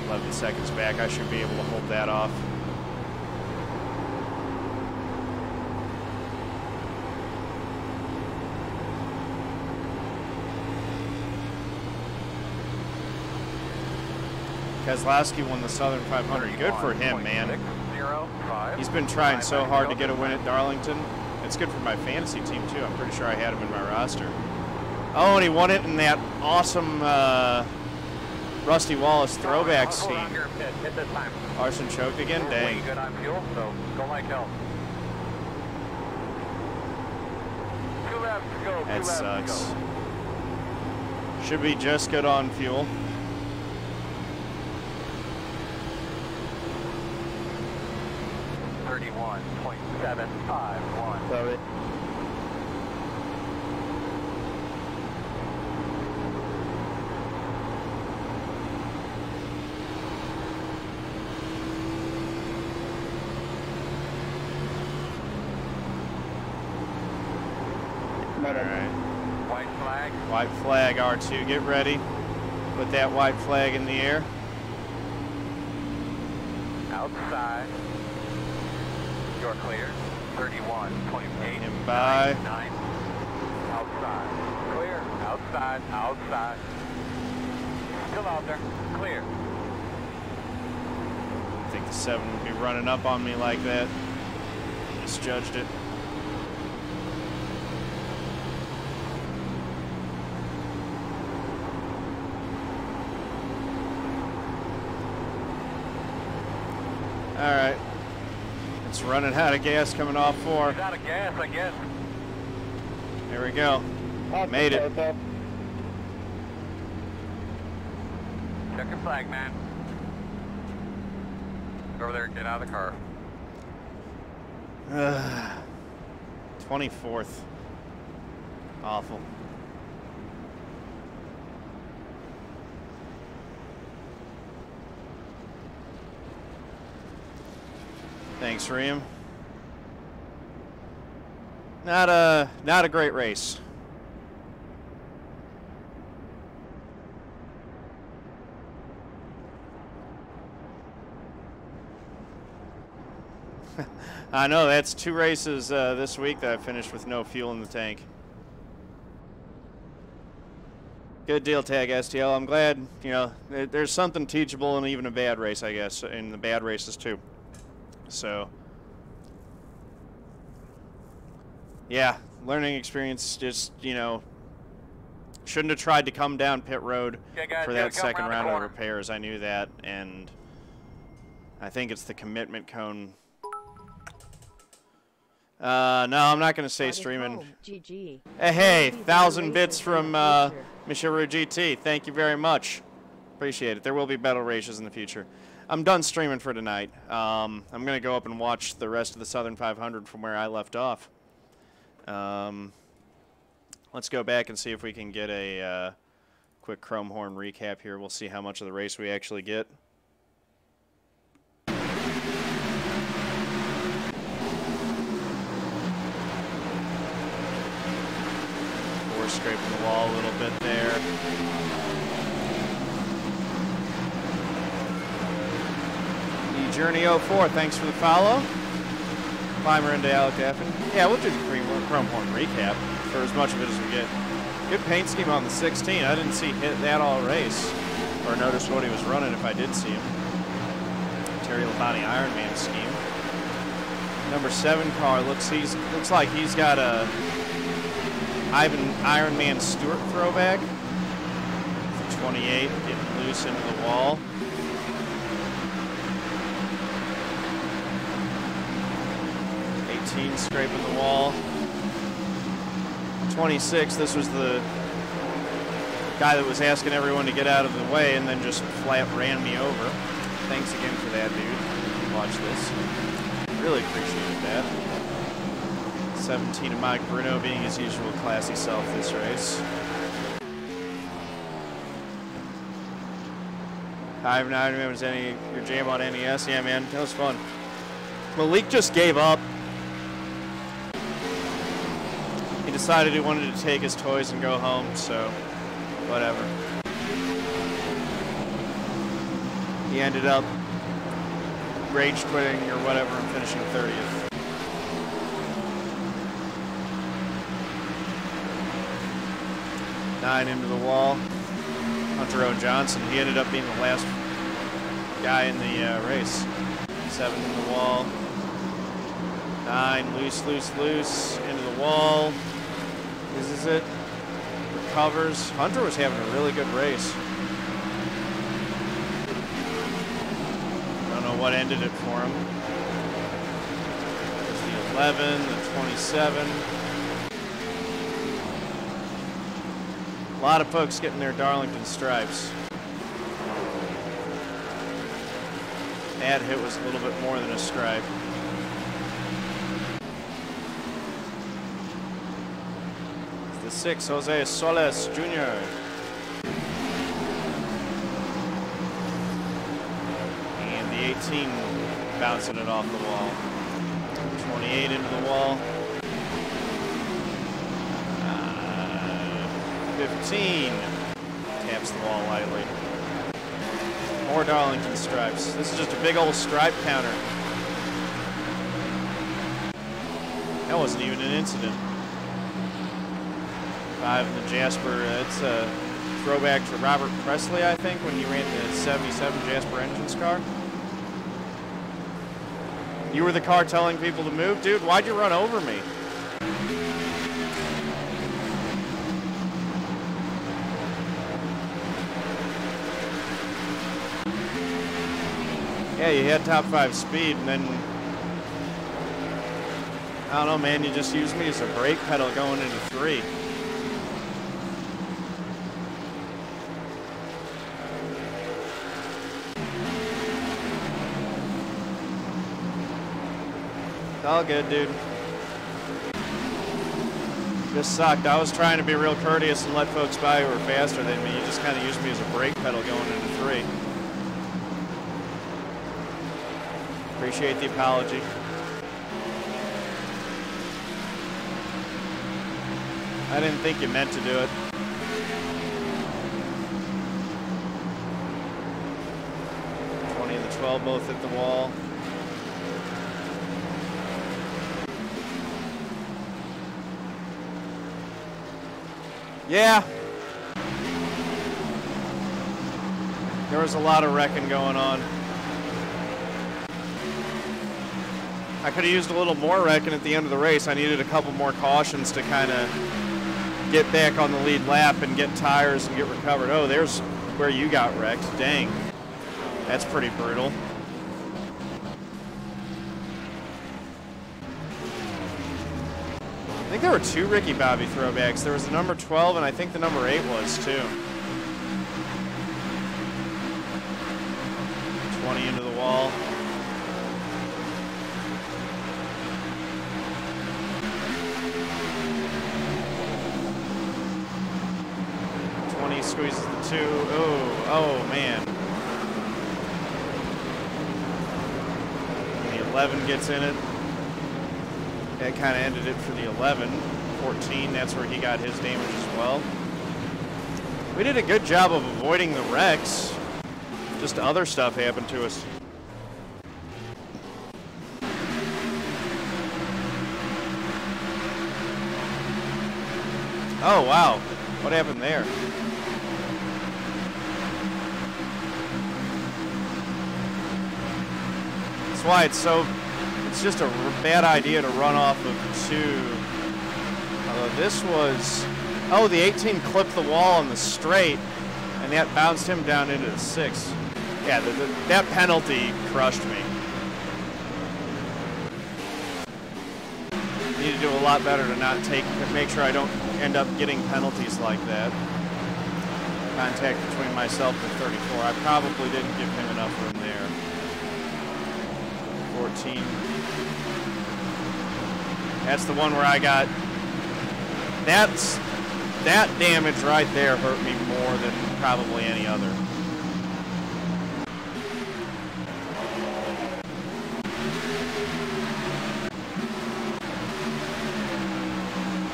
Speaker 1: "11 seconds back. I should be able to hold that off. Keselowski won the Southern 500. Good for him, man. He's been trying so hard to get a win at Darlington. It's good for my fantasy team, too. I'm pretty sure I had him in my roster. Oh, and he won it in that awesome Rusty Wallace throwback scene. Larson choked again? Dang.
Speaker 4: Good on fuel, so go like hell. 2 laps to go.
Speaker 1: That sucks. Should be just good on fuel.
Speaker 4: .751.
Speaker 9: Sorry.
Speaker 1: All right.
Speaker 4: White flag.
Speaker 1: White flag, R2, get ready. Put that white flag in the air.
Speaker 4: Outside. You're clear. 31.8.
Speaker 1: And by.
Speaker 4: Outside. Clear. Outside. Outside. Still out there. Clear.
Speaker 1: I think the 7 would be running up on me like that. Misjudged it. All right. It's running out of gas coming off 4.
Speaker 4: He's out of gas, I guess.
Speaker 1: There we go. Made it.
Speaker 4: Check your flag, man. Go over there and get out of the car.
Speaker 1: 24th. Awful. Thanks, Reem. Not a great race. I know, that's 2 races this week that I finished with no fuel in the tank. Good deal, Tag STL. I'm glad, you know, there's something teachable in even a bad race, I guess, in the bad races too. So, yeah, learning experience. Just, you know, shouldn't have tried to come down pit road for that second round of repairs. I knew that, and I think it's the commitment cone. No, I'm not going to say streaming.
Speaker 10: GG.
Speaker 1: Hey, 1,000 bits from Mishiru GT. Thank you very much. Appreciate it. There will be battle races in the future. I'm done streaming for tonight. I'm going to go up and watch the rest of the Southern 500 from where I left off. Let's go back and see if we can get a quick Chrome Horn recap here. We'll see how much of the race we actually get. Scraping the wall a little bit there. The Journey 04, thanks for the follow. Clymer into Alec Daffin. Yeah, we'll do the Chrome Horn recap for as much of it as we get. Good paint scheme on the 16. I didn't see hit that all race or notice what he was running if I did see him. Terry Labonte Ironman scheme. Number 7 car looks like he's got a Ironman Stewart throwback. 28 getting loose into the wall. Scraping the wall. 26, this was the guy that was asking everyone to get out of the way and then just flat ran me over. Thanks again for that, dude. Watch this. Really appreciated that. 17 of Mike Bruno being his usual classy self this race. I have not remembered any your jam on NES. Yeah, man, that was fun. Malik just gave up. He decided he wanted to take his toys and go home, so whatever. He ended up rage quitting or whatever and finishing 30th. Nine into the wall. Hunter O. Johnson, he ended up being the last guy in the race. 7 in the wall. 9, loose, loose, loose, into the wall. This is it. Recovers. Hunter was having a really good race. Don't know what ended it for him. There's the 11, the 27. A lot of folks getting their Darlington stripes. That hit was a little bit more than a stripe. The 6, Jose Solis Jr. And the 18 bouncing it off the wall. 28 into the wall. 15 taps the wall lightly. More Darlington stripes. This is just a big old stripe counter. That wasn't even an incident. 5 in the Jasper. It's a throwback to Robert Presley, I think, when he ran the 77 Jasper Engines car. You were the car telling people to move? Dude, why'd you run over me? Yeah, you had top 5 speed, and then, I don't know, man, you just used me as a brake pedal going into 3. It's all good, dude. Just sucked. I was trying to be real courteous and let folks by who were faster than me. You just kind of used me as a brake pedal going into 3. Appreciate the apology. I didn't think you meant to do it. The 20 and the 12 both hit the wall. Yeah. There was a lot of wrecking going on. I could have used a little more wrecking at the end of the race. I needed a couple more cautions to kind of get back on the lead lap and get tires and get recovered. Oh, there's where you got wrecked. Dang. That's pretty brutal. I think there were 2 Ricky Bobby throwbacks. There was the number 12, and I think the number 8 was too. 20 into the wall. Squeezes the 2. Oh man. And the 11 gets in it. That kind of ended it for the 11. 14, that's where he got his damage as well. We did a good job of avoiding the wrecks. Just other stuff happened to us. Oh wow, what happened there? That's why it's just a bad idea to run off of 2. Although this was, oh, the 18 clipped the wall on the straight, and that bounced him down into the 6. Yeah, that penalty crushed me. Need to do a lot better to make sure I don't end up getting penalties like that. Contact between myself and 34. I probably didn't give him enough room there. 14. That's the one where I got, that damage right there hurt me more than probably any other.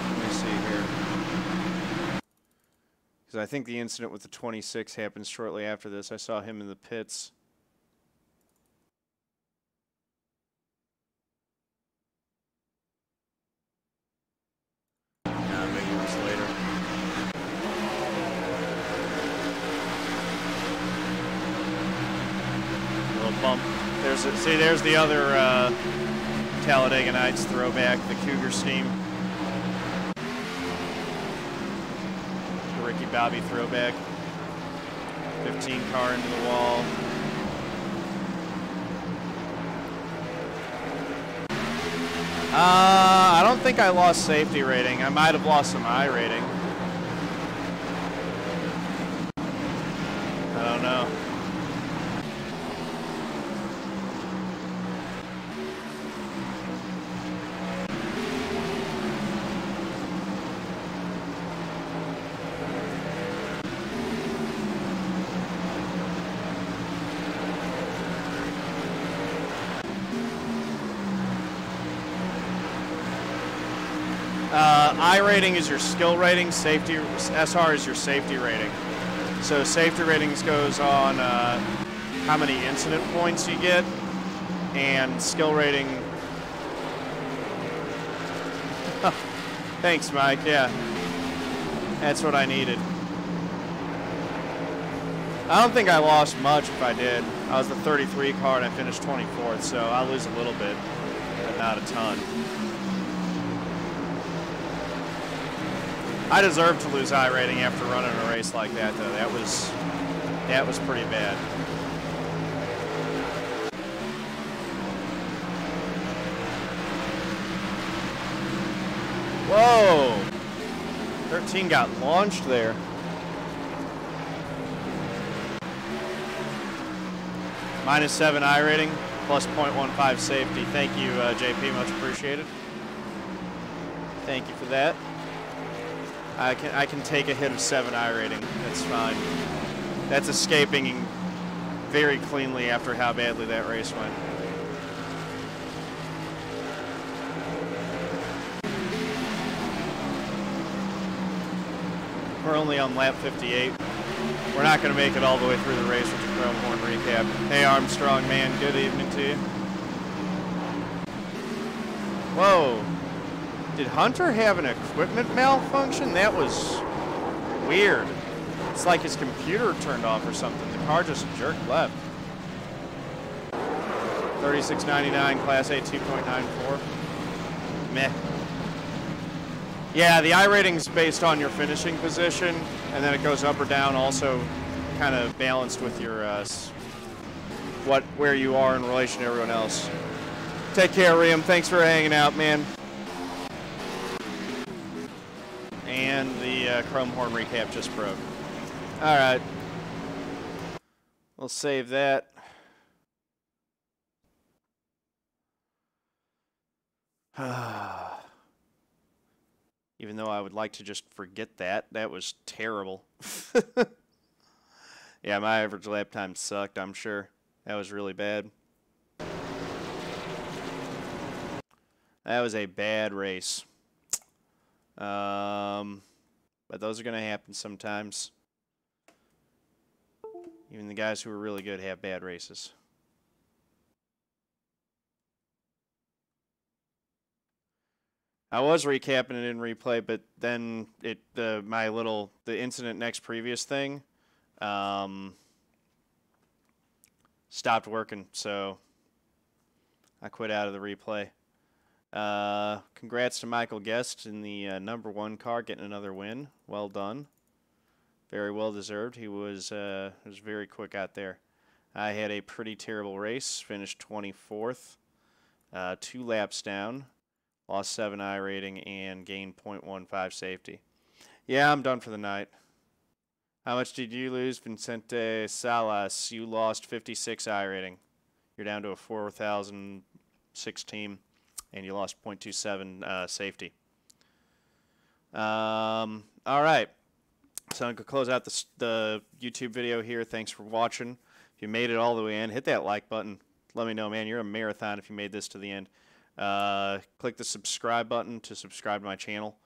Speaker 1: Let me see here. Because I think the incident with the 26 happened shortly after this. I saw him in the pits. Bump. There's the other Talladega Nights throwback, the Cougar Steam. The Ricky Bobby throwback. 15 car into the wall. I don't think I lost safety rating. I might have lost some I rating. I don't know. I rating is your skill rating, safety, SR is your safety rating. So safety ratings goes on how many incident points you get, and skill rating, thanks Mike, yeah, that's what I needed. I don't think I lost much if I did. I was the 33 car and I finished 24th, so I'll lose a little bit, but not a ton. I deserve to lose I rating after running a race like that, though. That was pretty bad. Whoa! 13 got launched there. -7 I rating, plus 0.15 safety. Thank you, JP, much appreciated. Thank you for that. I can take a hit of 7 I rating. That's fine. That's escaping very cleanly after how badly that race went. We're only on lap 58. We're not going to make it all the way through the race with the Chrome Horn recap. Hey Armstrong, man, good evening to you. Whoa. Did Hunter have an equipment malfunction? That was Weird. It's like his computer turned off or something. The car just jerked left. 36.99, Class A 2.94. Meh. Yeah, the iRating's based on your finishing position, and then it goes up or down, also kind of balanced with your where you are in relation to everyone else. Take care, Liam. Thanks for hanging out, man. And the Chrome Horn recap just broke. All right. We'll save that. Even though I would like to just forget that. That was terrible. Yeah, my average lap time sucked, I'm sure. That was really bad. That was a bad race. But those are going to happen sometimes. Even the guys who are really good have bad races. I was recapping it in replay, but then the incident next previous thing stopped working, so I quit out of the replay. Congrats to Michael Guest in the #1 car getting another win. Well done. Very well deserved. He was very quick out there. I had a pretty terrible race. Finished 24th, 2 laps down. Lost 7 iRating and gained 0.15 safety. Yeah, I'm done for the night. How much did you lose, Vicente Salas? You lost 56 iRating. You're down to a 4,006 team, and you lost 0.27 safety. All right. So I'm going to close out the YouTube video here. Thanks for watching. If you made it all the way in, hit that like button. Let me know, man. You're a marathon if you made this to the end. Click the subscribe button to subscribe to my channel.